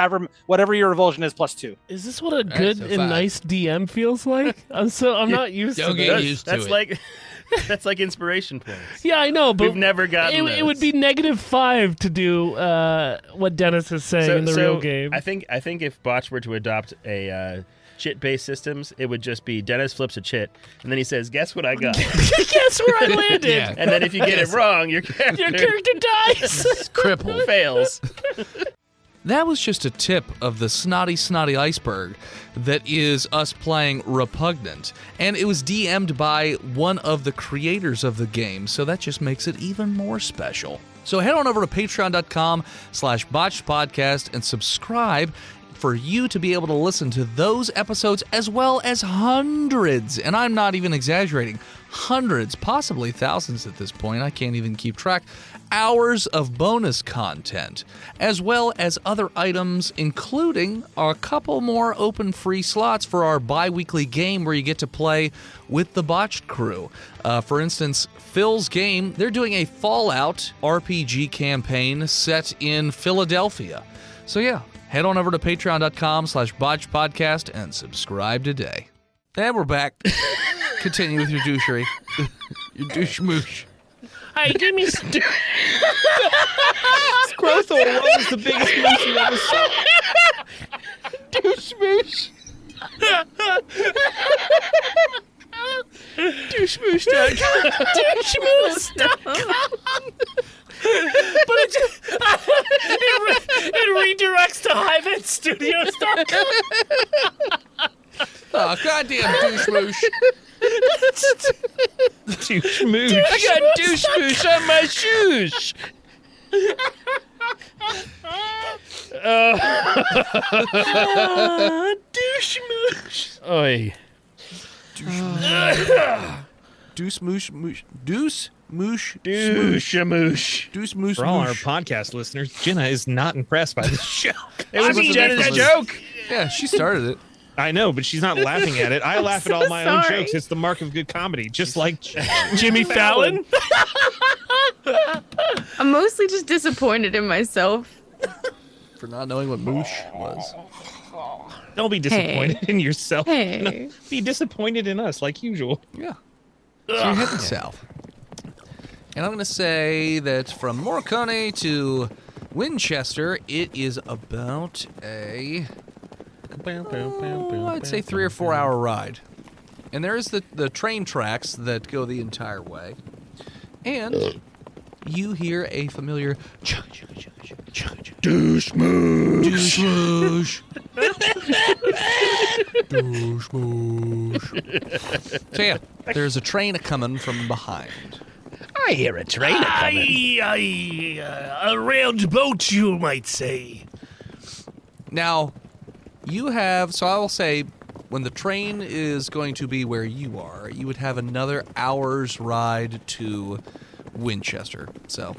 whatever your revulsion is +2. Is this what a good and nice DM feels like? I'm not used to Don't this. get used to That's it. like that's like inspiration points. Yeah, I know, but We've never gotten it would be -5 to do what Dennis is saying in the real game. I think if Botch were to adopt a chit-based systems, it would just be Dennis flips a chit, and then he says, "Guess what I got?" Guess where I landed? Yeah. And then if you get it wrong, your Your character dies. Cripple. fails. That was just a tip of the snotty iceberg that is us playing Repugnant. And it was DM'd by one of the creators of the game, so that just makes it even more special. So head on over to patreon.com/botchedpodcast and subscribe for you to be able to listen to those episodes as well as hundreds, and I'm not even exaggerating, hundreds, possibly thousands at this point, I can't even keep track, hours of bonus content, as well as other items, including a couple more open free slots for our bi-weekly game where you get to play with the Botched crew. For instance, Phil's game, they're doing a Fallout RPG campaign set in Philadelphia. So yeah, head on over to patreon.com/botchedpodcast and subscribe today. And we're back. Continue with your douchery. Your douche-moosh. Hey, give me Skrothor, what was the biggest moose you ever saw? Douche-moosh. douchemoosh.com. douchemoosh.com. But it redirects to HiveHeadStudios.com. Oh, goddamn douche-moosh. Douche-moosh. I got douche-moosh on my shoes. Douchemoosh. Oi. Deuce-moosh-moosh. Deuce-moosh. Douche-moosh. Deuce-moosh-moosh. For all our podcast listeners, Jenna is not impressed by this joke. It was Jenna's joke. Yeah, she started it. I know, but she's not laughing at it. I laugh at all my own sorry. jokes. It's the mark of good comedy, just like Jimmy Fallon. I'm mostly just disappointed in myself. For not knowing what moosh was. Don't be disappointed in yourself. Hey. No, be disappointed in us, like usual. Yeah. So you're heading south. And I'm going to say that from Morricone to Winchester, it is about I'd say 3 or 4 hour ride. And there is the train tracks that go the entire way. And you hear a familiar douche-moosh. Douche-moosh. So yeah, there's a train a-coming from behind. I hear a train coming. A railed boat, you might say. Now, you have, so I will say, when the train is going to be where you are, you would have another hour's ride to Winchester. So,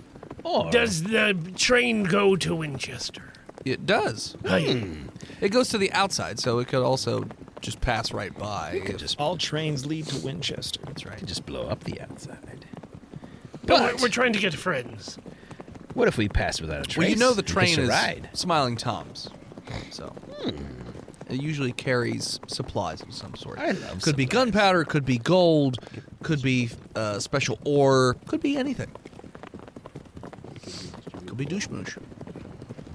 Does the train go to Winchester? it does. It goes to the outside, so it could also just pass right by. All trains lead to Winchester. That's right. Just blow up the outside. But we're trying to get friends. What if we pass without a trace? Well, you know the train is ride. Smiling Tom's. So, it usually carries supplies of some sort. I love Could be supplies. gunpowder, could be gold, could be special ore, could be anything. Could be douche-moosh.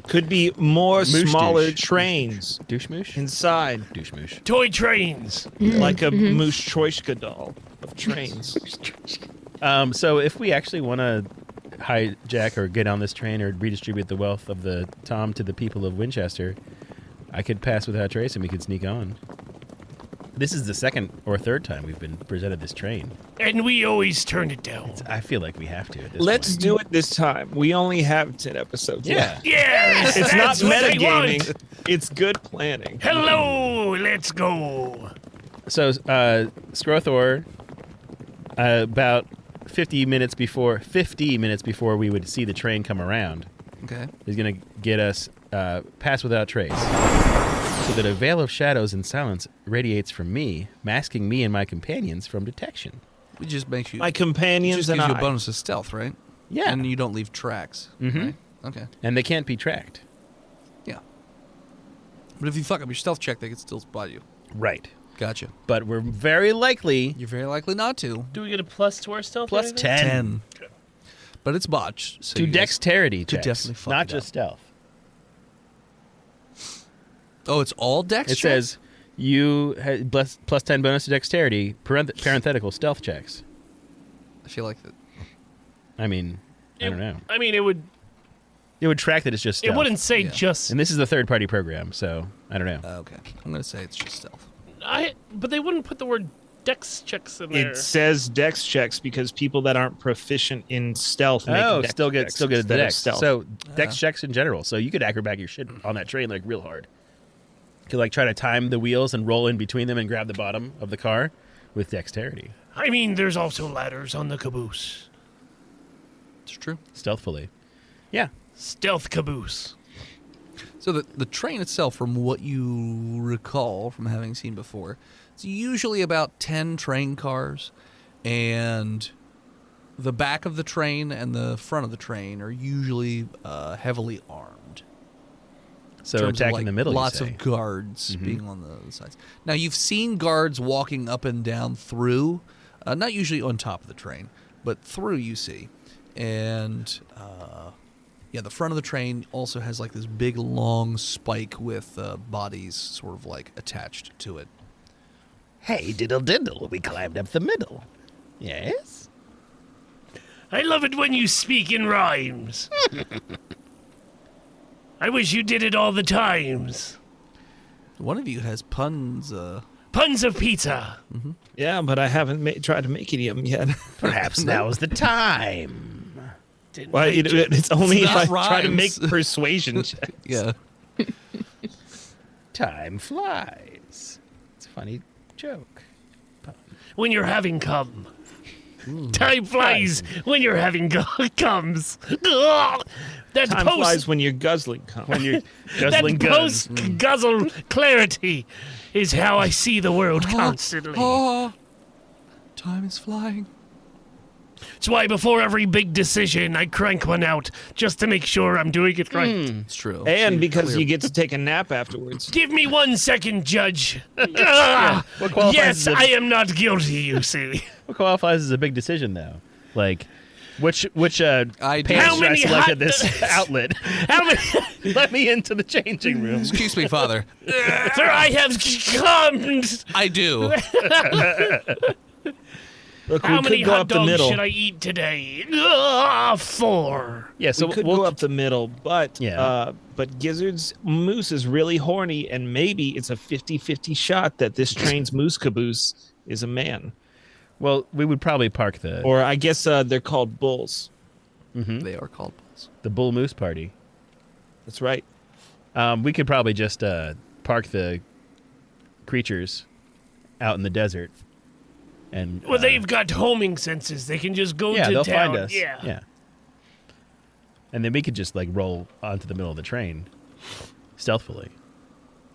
Could be more Moosh smaller douche. trains Douche moosh? inside, Douche moosh. Toy trains. like a Moosh Troishka doll of trains. So if we actually want to hijack or get on this train or redistribute the wealth of the Tom to the people of Winchester, I could pass without trace and we could sneak on. This is the second or third time we've been presented this train. And we always turn it down. I feel like we have to at this Let's point. do it this time. We only have 10 episodes left. Yes, It's not that's what I metagaming. want. It's good planning. Hello, let's go. So, Skrothor, about 50 minutes before we would see the train come around, Okay. is going to get us pass without trace. So that a veil of shadows and silence radiates from me, masking me and my companions from detection. It just makes you. My It companions just and gives you I. a bonus of stealth, right? Yeah. And you don't leave tracks. Mhm. Right? Okay. And they can't be tracked. Yeah. But if you fuck up your stealth check, they can still spot you. Right. Gotcha. But we're very likely You're very likely not to. Do we get a plus to our stealth? or plus anything? 10 But it's botched. So to you guys- dexterity could checks, definitely fuck not it just up. stealth. Oh, it's all dex It checks? says you plus 10 bonus to dexterity, parenthetical stealth checks. I feel like that. I mean, I don't know. I mean, it would track that it's just stealth. It wouldn't say Yeah. just. And this is a third-party program, so I don't know. Okay. I'm going to say it's just stealth. But they wouldn't put the word dex checks in there. It says dex checks because people that aren't proficient in stealth make Oh, dex still get checks a instead of dex. stealth. So dex checks in general. So you could acrobat your shit on that train like real hard. You could like try to time the wheels and roll in between them and grab the bottom of the car with dexterity. I mean, there's also ladders on the caboose. It's true. Stealthfully. Yeah. Stealth caboose. So the train itself, from what you recall from having seen before, it's usually about 10 train cars, and the back of the train and the front of the train are usually heavily armed. So In terms of, attacking like, the middle, you lots say. of guards being on the sides. Now, you've seen guards walking up and down through, not usually on top of the train, but through you see. And yeah, the front of the train also has like this big long spike with bodies sort of like attached to it. Hey, diddle diddle, we climbed up the middle. Yes? I love it when you speak in rhymes. I wish you did it all the times. One of you has puns. Puns of pizza. Yeah, but I haven't tried to make any of them yet. Perhaps now is the time. Well, it's only It's if I not try to rhymes. make persuasion checks. Yeah. Time flies. It's a funny joke. When you're having cum. Time flies when you're having comes. Ugh. That Time flies when you're guzzling. When you're that guzzling guns. post guzzle clarity is how I see the world constantly. Oh, time is flying. It's why before every big decision, I crank one out just to make sure I'm doing it right. It's true. And See, because clear- you get to take a nap afterwards. Give me 1 second, Judge. Ah, What qualifies yes, as a- I am not guilty, you see. What qualifies as a big decision, though? Like, which I pants do. How should I many select hot at this outlet? How many... Let me into the changing room. Excuse me, Father. Sir, I have come. I do. Look, How we many could go hot up the dogs middle. should I eat today? 4. Yeah, so we could we'll go up the middle, but Yeah. but Gizzard's moose is really horny, and maybe it's a 50-50 shot that this train's moose caboose is a man. Well, we would probably park the Or I guess they're called bulls. They are called bulls. the bull moose party. That's right. We could probably just park the creatures out in the desert. And Well, they've got homing senses. They can just go yeah, to they'll town. find us. Yeah. And then we could just like roll onto the middle of the train stealthily.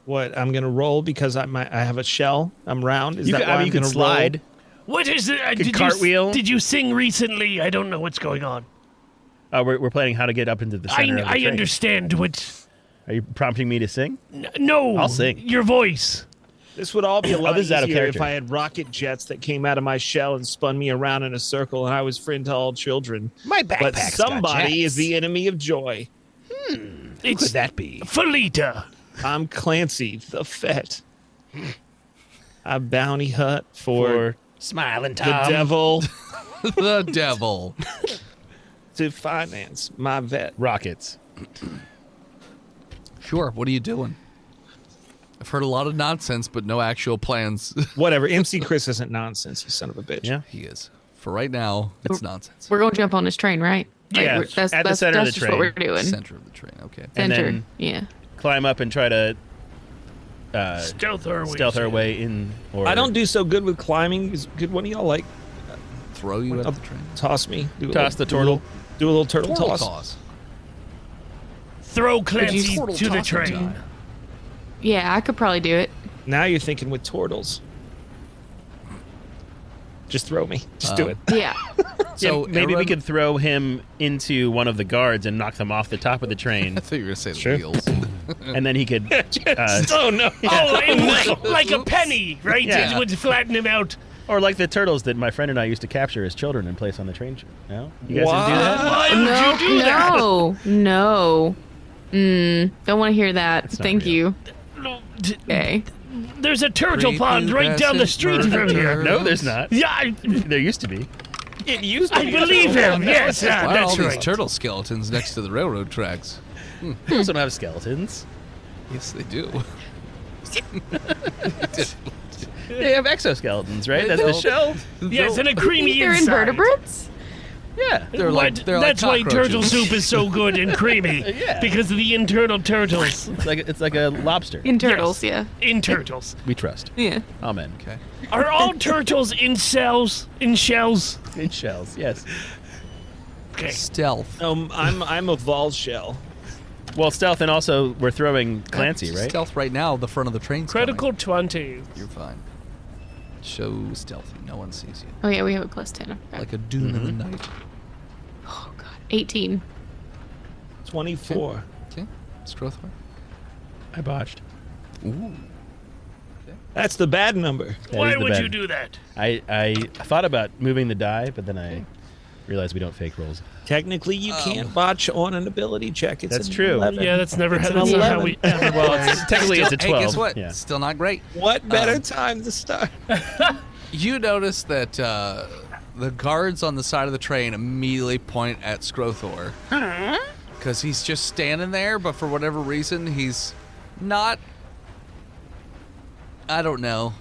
What I'm gonna roll because I have a shell. I'm round. Is You that could, why I mean, I'm you could gonna slide. What is it? Did cartwheel. Did you sing recently? I don't know what's going on. We're planning how to get up into the center of the I train. understand what. Are you prompting me to sing? No. I'll sing. Your voice. This would all be a lot this is out of easier if character. I had rocket jets that came out of my shell and spun me around in a circle, and I was friend to all children. My But backpack's got somebody is jets. the enemy of joy. Who It's could that be? Felita. I'm Clancy, the Fett. I bounty hunt for Smiling the Tom. devil The devil. to finance my vet. Rockets. Sure. What are you doing? I've heard a lot of nonsense, but no actual plans. Whatever. MC Chris isn't nonsense, you son of a bitch. Yeah. He is. For right now, it's nonsense. We're going to jump on this train, right? Yeah, That's, at the that's, center of that's the just what we're train. doing. Center of the train. Okay. And Center. then- Yeah. Climb up and try to Stealth our way in. Or I don't do so good with climbing. Is good one of y'all like Throw you Up- at the train. toss me? Do a Toss little- the turtle. Do a little turtle Turtle toss. toss. Throw Clancy Turtle to the toss train. time. Yeah, I could probably do it. Now you're thinking with turtles. Just throw me. Just do it. Yeah. So maybe we everyone- could throw him into one of the guards and knock them off the top of the train, I thought you were going to say Sure. the wheels. and then he could. Oh no! Oh, it would, like a penny, right? Yeah. It would flatten him out. Or like the turtles that my friend and I used to capture as children and place on the train. No, you guys didn't do that. Why would you do that? No. Don't want to hear that. not Thank real. you. No, Okay. There's a turtle pond right down the street from here. No, there's not. Yeah, There used to be. It used to I be believe him. Yes, Why are all that's these right. turtle skeletons next to the railroad tracks? Those don't have skeletons. Yes, they do. They have exoskeletons, right? That's the don't. shell. Yes, and a creamy They're inside. invertebrates? Yeah. They're like That's why turtle cockroaches. soup is so good and creamy. Yeah. Because of the internal turtles. It's like a lobster. In turtles, yeah. In turtles. We trust. Yeah. Amen. Okay. Are all turtles in cells? In shells? In shells, yes. Okay. Stealth. I'm a vol shell. Well, stealth, and also we're throwing Clancy, right? Stealth right now. The front of the train's Critical 20. coming. You're fine. Show stealthy. No one sees you. Oh, yeah, we have a plus 10. Okay. Like a dune in the night. Oh, God. 18. 24. Okay. Skrothor. I botched. Ooh. That's the bad number. That Why is the would bad. you do that? I thought about moving the die, but then I realized we don't fake rolls. Technically, you can't botch on an ability check. It's That's an true. 11. Yeah, that's never It's an that's not how 11. we ever well, Technically, it's a 12. Hey, guess what? Yeah. Still not great. What better time to start? You notice that the guards on the side of the train immediately point at Skrothor. Because he's just standing there, but for whatever reason, he's not... I don't know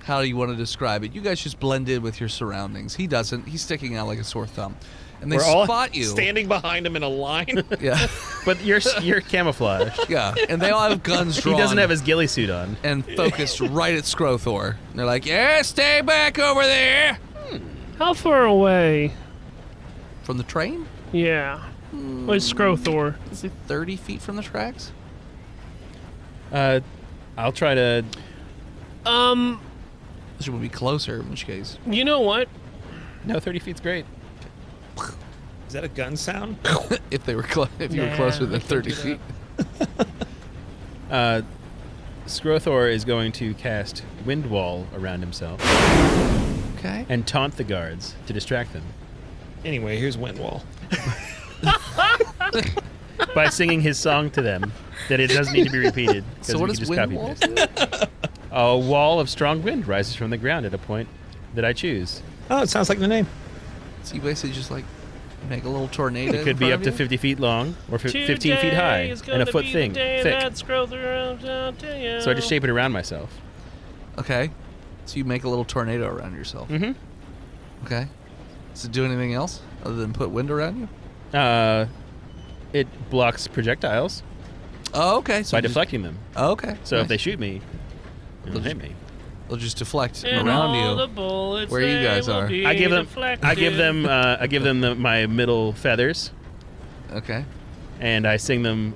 how you want to describe it. You guys just blend in with your surroundings. He doesn't. He's sticking out like a sore thumb. And they We're all spot you. standing behind him in a line. Yeah. But you're camouflaged. Yeah. And they all have guns He drawn. doesn't have his ghillie suit on. and focused right at Skrothor. And they're like, yeah, stay back over there. How far away? From the train? Yeah. Where's Skrothor? Is it 30 feet from the tracks? I'll try to. This would be closer, in which case. You know what? No, 30 feet's great. Is that a gun sound? If they were if you were Nah, closer I than can't 30 do feet. Skrothor is going to cast Wind Wall around himself Okay. and taunt the guards to distract them Anyway, here's Windwall. by singing his song to them that it doesn't need to be repeated. 'cause So we what can does just wind copy wall paste it. A wall of strong wind rises from the ground at a point that I choose. Oh, it sounds like the name. So you basically just like make a little tornado. It could be up to 50 feet long or 15 feet high and a foot thick. So I just shape it around myself. Okay. So you make a little tornado around yourself. Mm-hmm. Okay. Does it do anything else other than put wind around you? It blocks projectiles Oh, okay. So by you just- deflecting them. Oh, okay. So if Nice. they shoot me, it'll hit me. They'll just deflect And around all you. the bullets where you they guys will are. be I give them deflected. my middle feathers, Okay. and I sing them.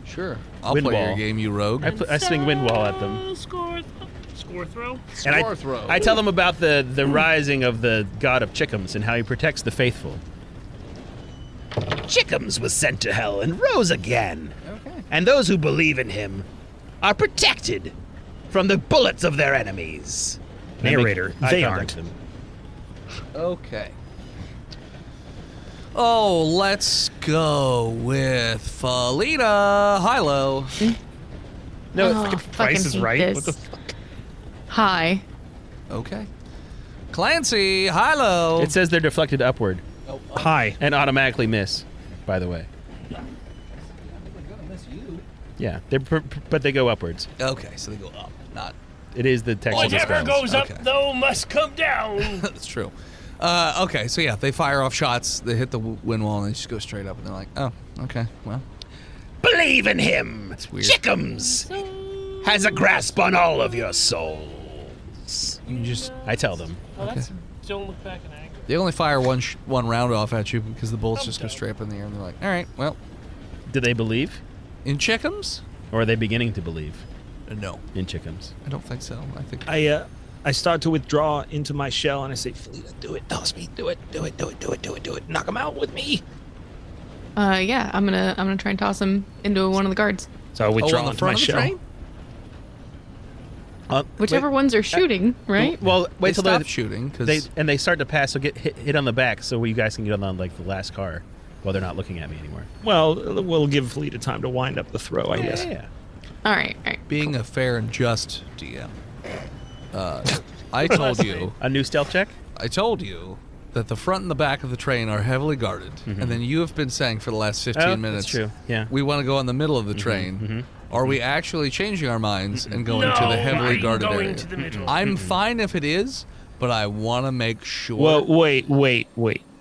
Sure. I'll Wind play your wall. game, you rogue. I swing wind wall at them. Score throw. And Skrothor. I tell them about the rising of the god of Chickums and how he protects the faithful. Chickums was sent to hell and rose again. Okay. And those who believe in him are protected from the bullets of their enemies. Narrator, I they contact aren't. them. Okay. Oh, let's go with Felina Hilo. No, Oh, fucking Price is hate Right. this. What the fuck? Hi. Okay. Clancy Hilo. It says they're deflected upward Hi. and automatically miss. By the way. Yeah, but they go upwards. Okay, so they go up, not. It is the text of the Whatever spells. goes up, Okay. though, must come down. That's true. Okay, so yeah, they fire off shots. They hit the wind wall and they just go straight up. And they're like, oh, okay, well. Believe in him. That's weird. Chickums has a grasp on all of your souls. You just. I tell them. Don't look back in anger. They only fire one round off at you because the bullets just go straight up in the air. And they're like, all right, well. Do they believe? In Chickums? Or are they beginning to believe No, in Chickums? I don't think so. I think. I start to withdraw into my shell and I say, Felina, do it, toss me, do it, do it, do it, do it, do it, do it. Knock him out with me. Yeah, I'm gonna try and toss him into one of the guards. So I withdraw on the into my front of the shell. train? Whichever ones are shooting, right? Well, wait They till stop shooting because they start to pass. So get hit on the back, so you guys can get on like the last car while they're not looking at me anymore. Well, we'll give Felina time to wind up the throw, I guess. Yeah. All right. being a fair and just DM. I told you. A new stealth check. I told you that the front and the back of the train are heavily guarded, and then you have been saying for the last 15 minutes, That's true. Yeah. we want to go in the middle of the train. Are we actually changing our minds and going to the heavily I'm guarded going area? to the middle. I'm fine if it is, but I want to make sure. Well, wait.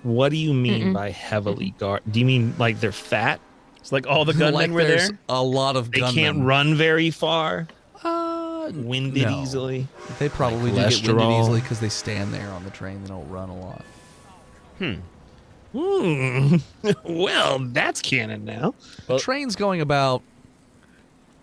What do you mean by heavily guarded? Do you mean like they're fat? It's like all the gunmen like were there's there. a lot of They gunmen. can't run very far? Winded no. easily? They probably do get winded cholesterol. easily because they stand there on the train. They don't run a lot. Well, that's canon now. The train's going about.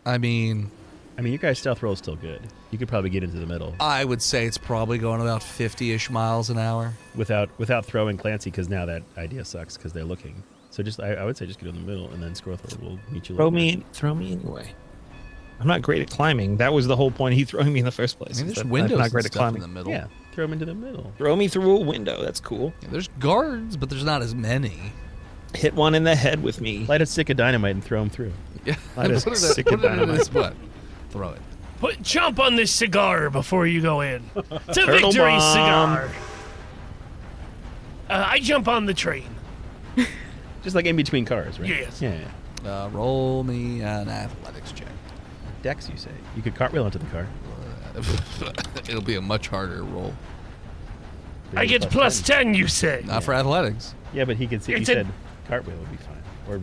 I mean, your guys' stealth roll is still good. You could probably get into the middle I would say it's probably going about 50-ish miles an hour. without throwing Clancy, because now that idea sucks because they're looking. So just I would say just get in the middle, and then Skrothor will meet you. Throw later. me anyway. I'm not great at climbing. That was the whole point of he throwing me in the first place. I mean, is there's that windows I'm not and great at stuff in climbing. the middle. Yeah, throw him into the middle. Throw me through a window. That's cool. Yeah, there's guards, but there's not as many. Hit one in the head with me. Light a stick of dynamite and throw him through. Yeah, Light a put stick it of in dynamite. his butt. Throw it. Chomp on this cigar before you go in. It's a Turtle victory bomb. cigar. I jump on the train. Just like in between cars, right? Yes. Yeah. Roll me an athletics check. Dex, you say? You could cartwheel into the car. It'll be a much harder roll. I get plus 10, you say. Not for athletics. Yeah, but he could see. He It's a- said cartwheel would be fine. Or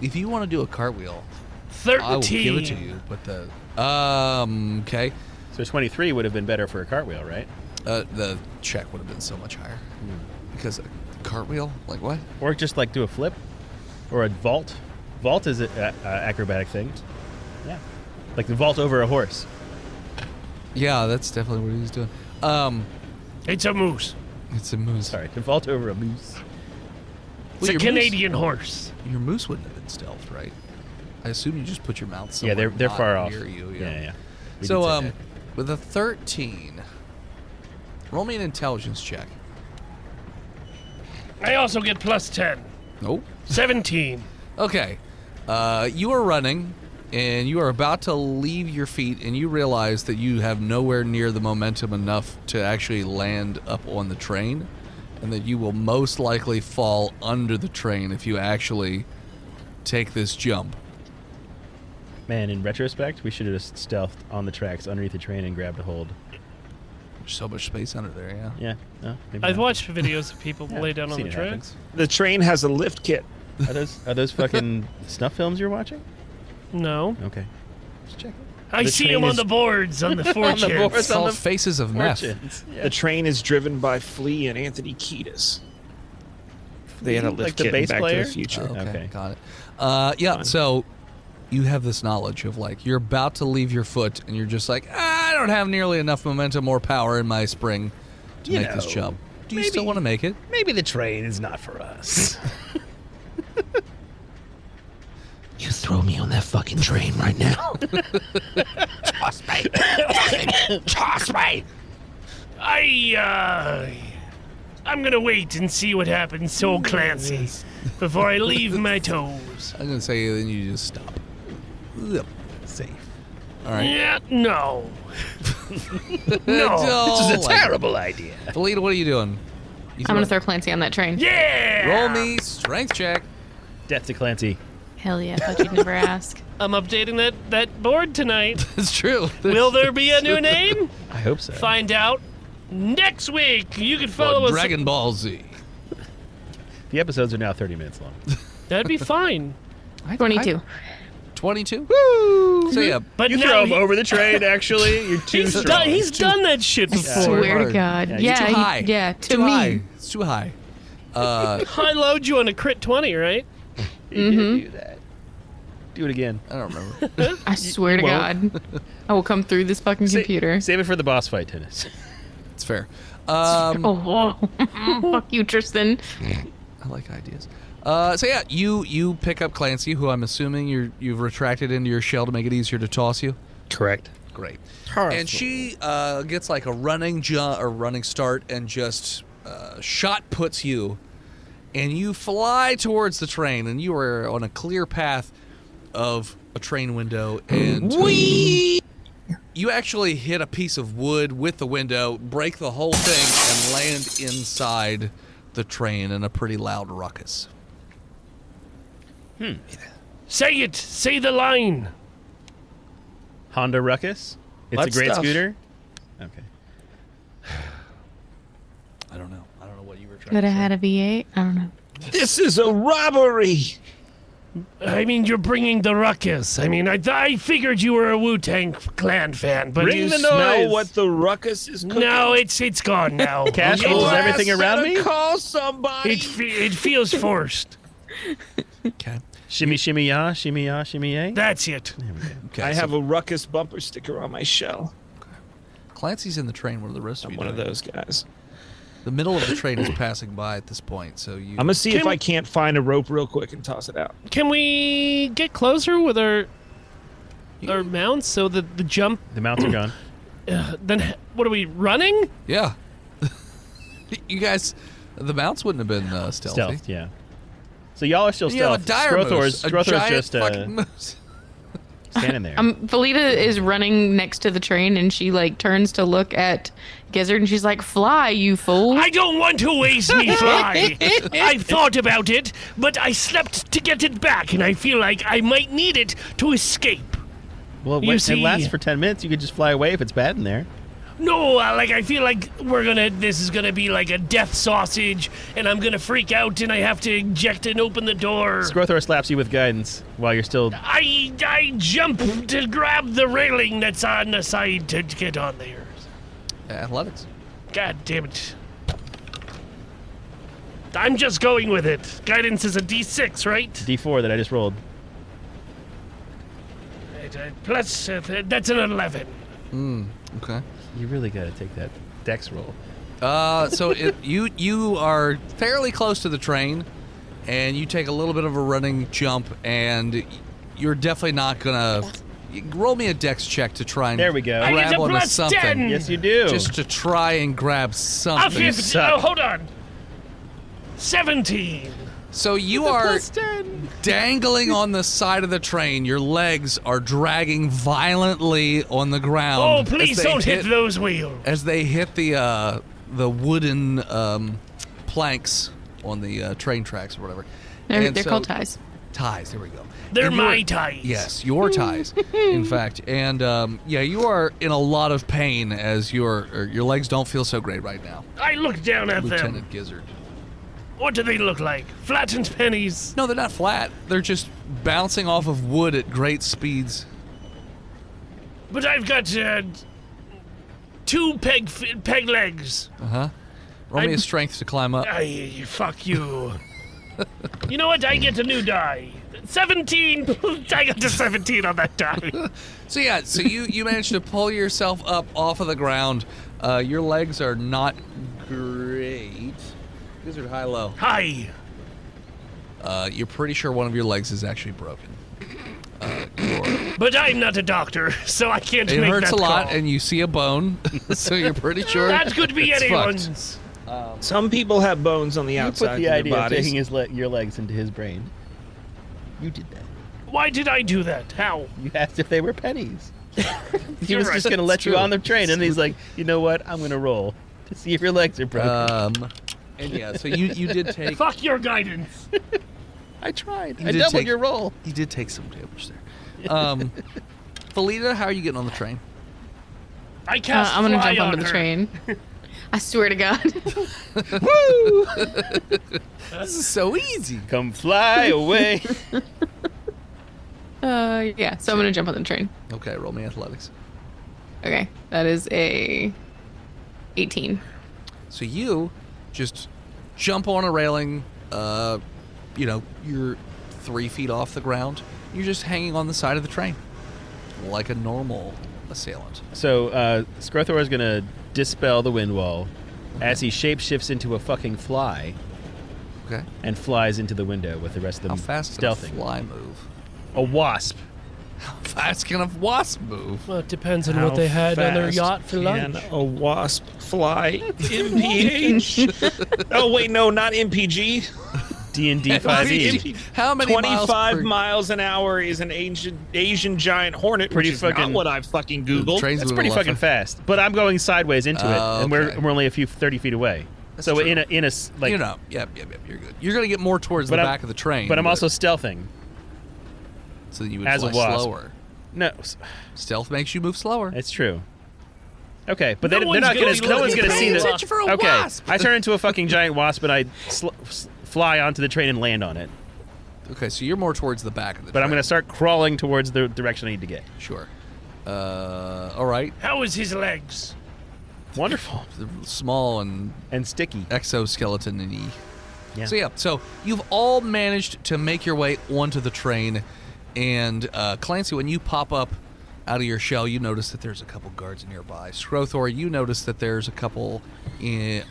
If you want to do a cartwheel, 13. I will give it to you. But the okay, so 23 would have been better for a cartwheel, right? the check would have been so much higher because a cartwheel, like what? Or just like do a flip, or a vault. Vault is an acrobatic thing. Yeah, like the vault over a horse. Yeah, that's definitely what he's doing. It's a moose. It's a moose. Sorry, to vault over a moose. It's a your Canadian horse. Your moose wouldn't have been stealth, right? I assume you just put your mouth somewhere. Yeah, they're not far off. near you. Yeah. We So, did say that. with a 13, roll me an intelligence check. I also get plus 10. Nope. 17. Okay. You are running, and you are about to leave your feet, and you realize that you have nowhere near the momentum enough to actually land up on the train, and that you will most likely fall under the train if you actually take this jump. Man, in retrospect, we should have just stealthed on the tracks underneath the train and grabbed a hold. There's so much space under there, yeah. Yeah. No, maybe I've not. watched videos of people lay down on Seen the it tracks. The train has a lift kit. Are those fucking snuff films you're watching? No. Okay. Just checking. I The see train them on is- the boards, on the fortunes. boards. It's called Faces of Meth. Fortunes. Yeah. The train is driven by Flea and Anthony Kiedis. They had a lift Like the kit in bass Back player? to the Future. Okay, Okay. got it. Yeah, Fine. so you have this knowledge of like you're about to leave your foot, and you're just like, I don't have nearly enough momentum or power in my spring to You make this know, jump. Do you maybe- still want to make it? Maybe the train is not for us. You throw me on that fucking train right now. Toss me. Toss me. I'm gonna wait and see what happens to Clancy before I leave my toes. I'm gonna say then you just stop. Yep. Safe. All right. Yeah, no. No, This is a terrible idea. Felita, what are you doing? You I'm gonna throw Clancy on that train. Yeah! Roll me strength check. Death to Clancy. Hell yeah, thought you'd never ask. I'm updating that board tonight. It's true. Will there be a new name? I hope so. Find out next week. You can For follow us. Dragon Ball Z. The episodes are now 30 minutes long. That'd be fine. 22. 22. Woo! So yeah, But You now throw him he- over the train, actually. You're too he's strong. done that shit I before. swear to hard. God. Yeah, Yeah, too high. yeah, to too me. high. It's too high. I load you on a crit 20, right? You did do that. Do it again. I don't remember. I swear to won't. God. I will come through this fucking computer. Save it for the boss fight, Dennis. It's fair. Oh, fuck you, Tristan. I like ideas. So yeah, you pick up Clancy, who I'm assuming you've retracted into your shell to make it easier to toss you. Correct. Great. And she gets like a running jump or running start and just shot puts you, and you fly towards the train, and you are on a clear path of a train window, and you actually hit a piece of wood with the window, break the whole thing, and land inside the train in a pretty loud ruckus. Say it. Say the line. Honda Ruckus? It's Butt a great stuff. scooter? Okay. I don't know what you were trying Could to have say. had a V8. I don't know. This is a robbery. I mean, you're bringing the ruckus. I mean, I figured you were a Wu-Tang Clan fan, but Bring you the Smell noise. what the ruckus is cooking. No, it's gone now. Cash It- rules everything around me? Call somebody. it feels forced. Okay. Shimmy, shimmy, ya, shimmy, yay. That's it. Okay. I so have a ruckus bumper sticker on my shell. Clancy's in the train. What are the rest of I'm you one of doing? those guys. The middle of the train is passing by at this point, so you. I'm gonna see Can if we- I can't find a rope real quick and toss it out. Can we get closer with our mounts so that the jump? The mounts are gone. Then what are we running? Yeah. You guys, the mounts wouldn't have been stealthy. Stealth, yeah. So y'all are still You have a stealth. dire moose, a Skrothor's giant just fucking moose. standing there. Felita is running next to the train, and she like turns to look at Gizzard, and she's like, "Fly, you fool!" I don't want to waste me fly. I've thought about it, but I slept to get it back, and I feel like I might need it to escape. Well, You it see- lasts for 10 minutes. You could just fly away if it's bad in there. No, like I feel like this is gonna be like a death sausage, and I'm gonna freak out, and I have to eject and open the door. Skrothor slaps you with guidance while you're still... I jump to grab the railing that's on the side to get on there. Athletics. God damn it. I'm just going with it. Guidance is a D6, right? D4 that I just rolled. Plus, that's an 11. Okay. You really got to take that dex roll. So you are fairly close to the train, and you take a little bit of a running jump, and you're definitely not gonna roll me a dex check to try and There we go. I get grab a onto plus something. 10. Yes, you do. Just to try and grab A something. 15. Oh, hold on. 17. So you are dangling on the side of the train. Your legs are dragging violently on the ground. Oh, please don't hit those wheels. As they hit the wooden planks on the train tracks or whatever. They're called ties. Ties, there we go. They're my ties. Yes, your ties, in fact. And you are in a lot of pain as your legs don't feel so great right now. I look down at them. Lieutenant Gizzard. What do they look like? Flattened pennies? No, they're not flat. They're just bouncing off of wood at great speeds. But I've got 2 peg legs. Uh-huh. Roll me a strength to climb up. Fuck you. You know what? I get a new die. 17. I got to 17 on that die. So you managed to pull yourself up off of the ground. Your legs are not great. Gizzard, high-low. Hi. You're pretty sure one of your legs is actually broken. But I'm not a doctor, so I can't make that It hurts a lot, call. and you see a bone, so you're pretty sure That could be it's anyone's. Some people have bones on the You outside put the of their idea of bodies. taking your legs into his brain. You did that. Why did I do that? How? You asked if they were pennies. He You're was right. just going to let you true. on the train, and he's like, you know what? I'm going to roll to see if your legs are broken. And yeah, so you did take... Fuck your guidance. I tried. You I did doubled take- your roll. You did take some damage there. Felita, how are you getting on the train? I cast I'm gonna fly jump on onto the her. train. I swear to God. Woo! This is so easy. Come fly away. Yeah. So I'm gonna jump on the train. Okay, roll me athletics. Okay, that is a 18. So you just jump on a railing. You're 3 feet off the ground. You're just hanging on the side of the train, like a normal assailant. So Skrothor is going to dispel the wind wall as he shapeshifts into a fucking fly. Okay. And flies into the window with the rest of them How fast can a stealthing. fly move? A wasp. How fast can a wasp move? Well, it depends on what they had on their fast yacht for lunch. Can a wasp fly MPH? Oh wait, no, not MPG. D&D 5e. How many 25 miles an hour is an Asian giant hornet, Pretty which is fucking- not what I fucking googled. Train's That's moving pretty fucking left. fast. But I'm going sideways into it, and Okay. we're only a few 30 feet away. That's So true. in a like, Yep, you're good. You're gonna get more towards the But I'm- back of the train. but I'm also stealthing. so you would as a fly wasp. slower. No, Stealth makes you move slower. it's true. Okay, but No they're one's not gonna gonna. No one's gonna see attention that. for a Okay, wasp. I turn into a fucking giant wasp and I fly onto the train and land on it. Okay, so you're more towards the back of the But train. I'm gonna start crawling towards the direction I need to get. Sure. All right. How is his legs? Wonderful Small and sticky. exoskeleton-y. Yeah. So you've all managed to make your way onto the train, and Clancy, when you pop up out of your shell, you notice that there's a couple guards nearby. Skrothor, you notice that there's a couple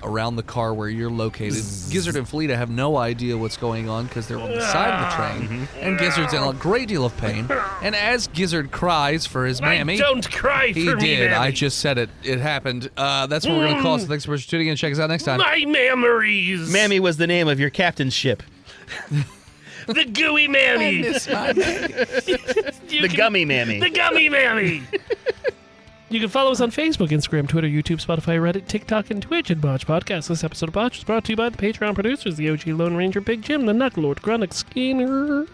around the car where you're located. Gizzard and Felita have no idea what's going on because they're on the side of the train, and Gizzard's in a great deal of pain. And as Gizzard cries for his mammy, I don't cry he for me, did. I mammy. just said it. It happened. That's what we're going to call it. So thanks for tuning in. Check us out next time. My memories. Mammy was the name of your captain's ship. The gooey mammy. The gummy mammy. The gummy mammy. You can follow us on Facebook, Instagram, Twitter, YouTube, Spotify, Reddit, TikTok, and Twitch at Botched Podcast. This episode of Botched is brought to you by the Patreon producers, the OG Lone Ranger, Big Jim, the Knucklord, Grunnick, Skinner,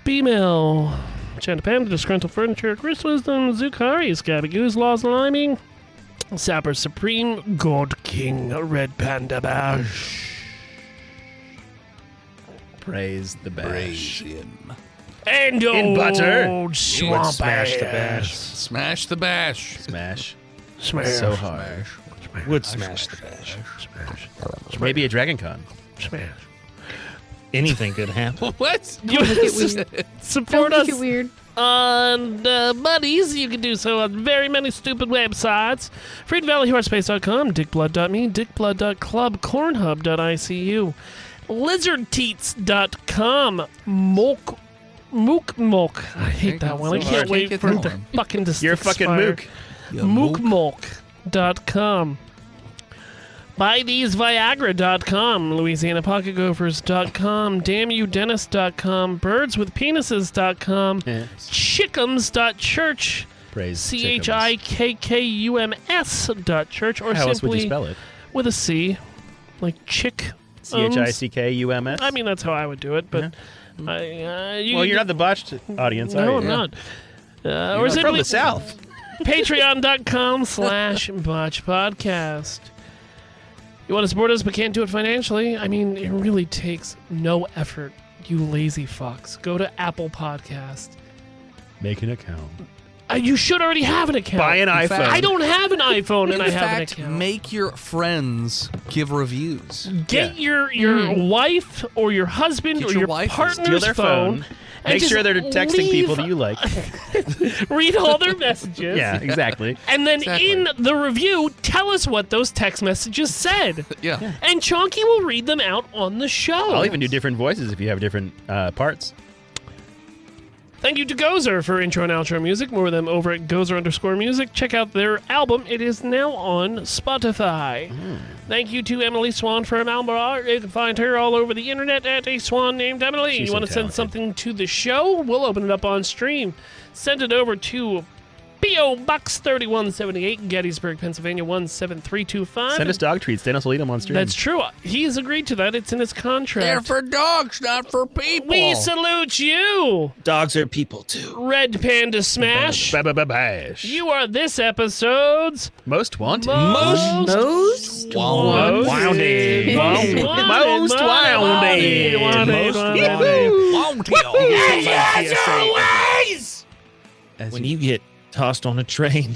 B-Mail, Chanta Panda, Disgruntled Furniture, Chris Wisdom, Zukari, Scabby Goose, Laws Liming, Sapper Supreme, God King, Red Panda Bash. Praise the bash. Praise him. And In butter. old would swamp smash the ass. bash. Smash the bash. Smash. Smash. So hard. Would smash the bash. Maybe a Dragon Con. Smash. Anything could happen. What? You support Don't us make it weird. on Buddies. You can do so on very many stupid websites. FreedomValleyHorseSpace.com, dickblood.me, dickblood.club, cornhub.icu, lizardteats.com, Mook. I hate that one. I so can't hard. wait Take it for it to home. fucking You're a fucking expire. mook. Yeah, mook. Mookmolk.com. BuyTheseViagra.com, LouisianaPocketGophers.com, DamnYouDentist.com, BirdsWithPenises.com, Chickums.church, Praise ChiKKUMS.church, or How else would you simply spell it? with a C, like chick. CHICKUMS? I mean, that's how I would do it, but Well, you're not the botched audience, are you? No, I'm not. You're Or not from the South. Patreon.com/botchpodcast. You want to support us but can't do it financially? I mean, it really takes no effort, you lazy fucks. Go to Apple Podcast. Make an account. You should already have an account. Buy an iPhone. I don't have an iPhone, and I have an In fact, account. make your friends give reviews. Get your wife or your husband Get or your your wife, partner's steal their phone. and Make just sure they're texting leave- people that you like. Read all their messages. Yeah, exactly. And then Exactly. in the review, tell us what those text messages said. Yeah. And Chonky will read them out on the show. I'll even do different voices if you have different parts. Thank you to Gozer for intro and outro music. More of them over at Gozer_music. Check out their album. It is now on Spotify. Thank you to Emily Swan for her album art. You can find her all over the internet at a swan named Emily. She's you so want to send talented. something to the show? We'll open it up on stream. Send it over to P.O. Box 3178, Gettysburg, Pennsylvania 17325. Send us dog treats. Dennis will eat them on stream. That's true. He's agreed to that. It's in his contract. They're for dogs, not for people. We salute you, Dogs are people too. Red Panda Smash. Bash. You are this episode's Most wanted. most Most wanted. Wounded. Most Most wounded. When you get tossed on a train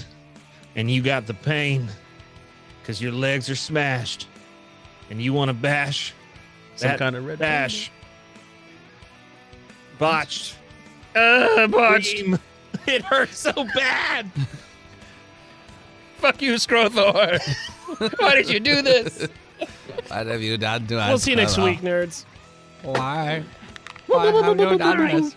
and you got the pain because your legs are smashed and you want to bash Some that kind of red bash. Botched. Botched. Cream. It hurts so bad. Fuck you, Skrothor. Why did you do this? Why have you done to us? We'll see you next week, nerds. Why? Why have you done this?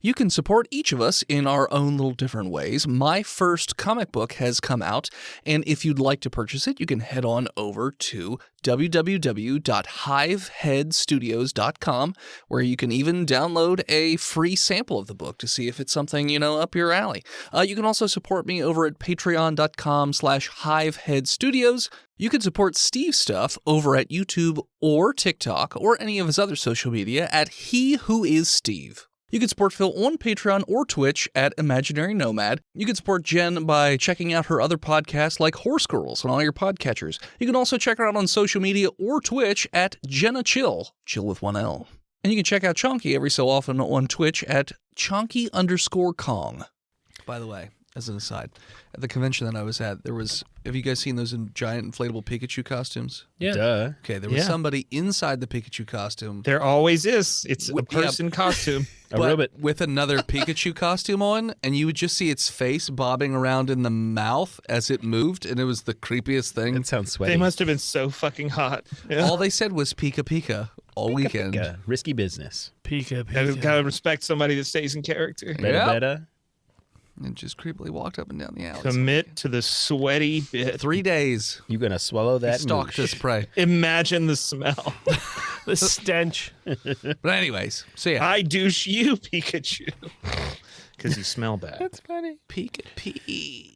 You can support each of us in our own little different ways. My first comic book has come out, and if you'd like to purchase it, you can head on over to www.hiveheadstudios.com, where you can even download a free sample of the book to see if it's something, up your alley. You can also support me over at patreon.com/hiveheadstudios. You can support Steve's stuff over at YouTube or TikTok or any of his other social media at He Who Is Steve. You can support Phil on Patreon or Twitch at Imaginary Nomad. You can support Jen by checking out her other podcasts like Horse Girls on all your podcatchers. You can also check her out on social media or Twitch at Jenna Chill with one L. And you can check out Chonky every so often on Twitch at Chonky_Kong. By the way, as an aside, at the convention that I was at, have you guys seen those giant inflatable Pikachu costumes? Yeah. Duh. Okay, there was somebody inside the Pikachu costume. There always is. It's a person costume. A robot. With another Pikachu costume on, and you would just see its face bobbing around in the mouth as it moved, and it was the creepiest thing. That sounds sweaty. They must have been so fucking hot. Yeah. All they said was Pika Pika all weekend. Pika. Risky business. Pika, Gotta respect somebody that stays in character. Beta. And just creepily walked up and down the alleys. Commit to the sweaty bit. 3 days. You gonna swallow that? Stalked moosh. his prey. Imagine the smell. The stench. But anyways, so yeah. I douche you, Pikachu. Because you smell bad. That's funny. Pika Pika.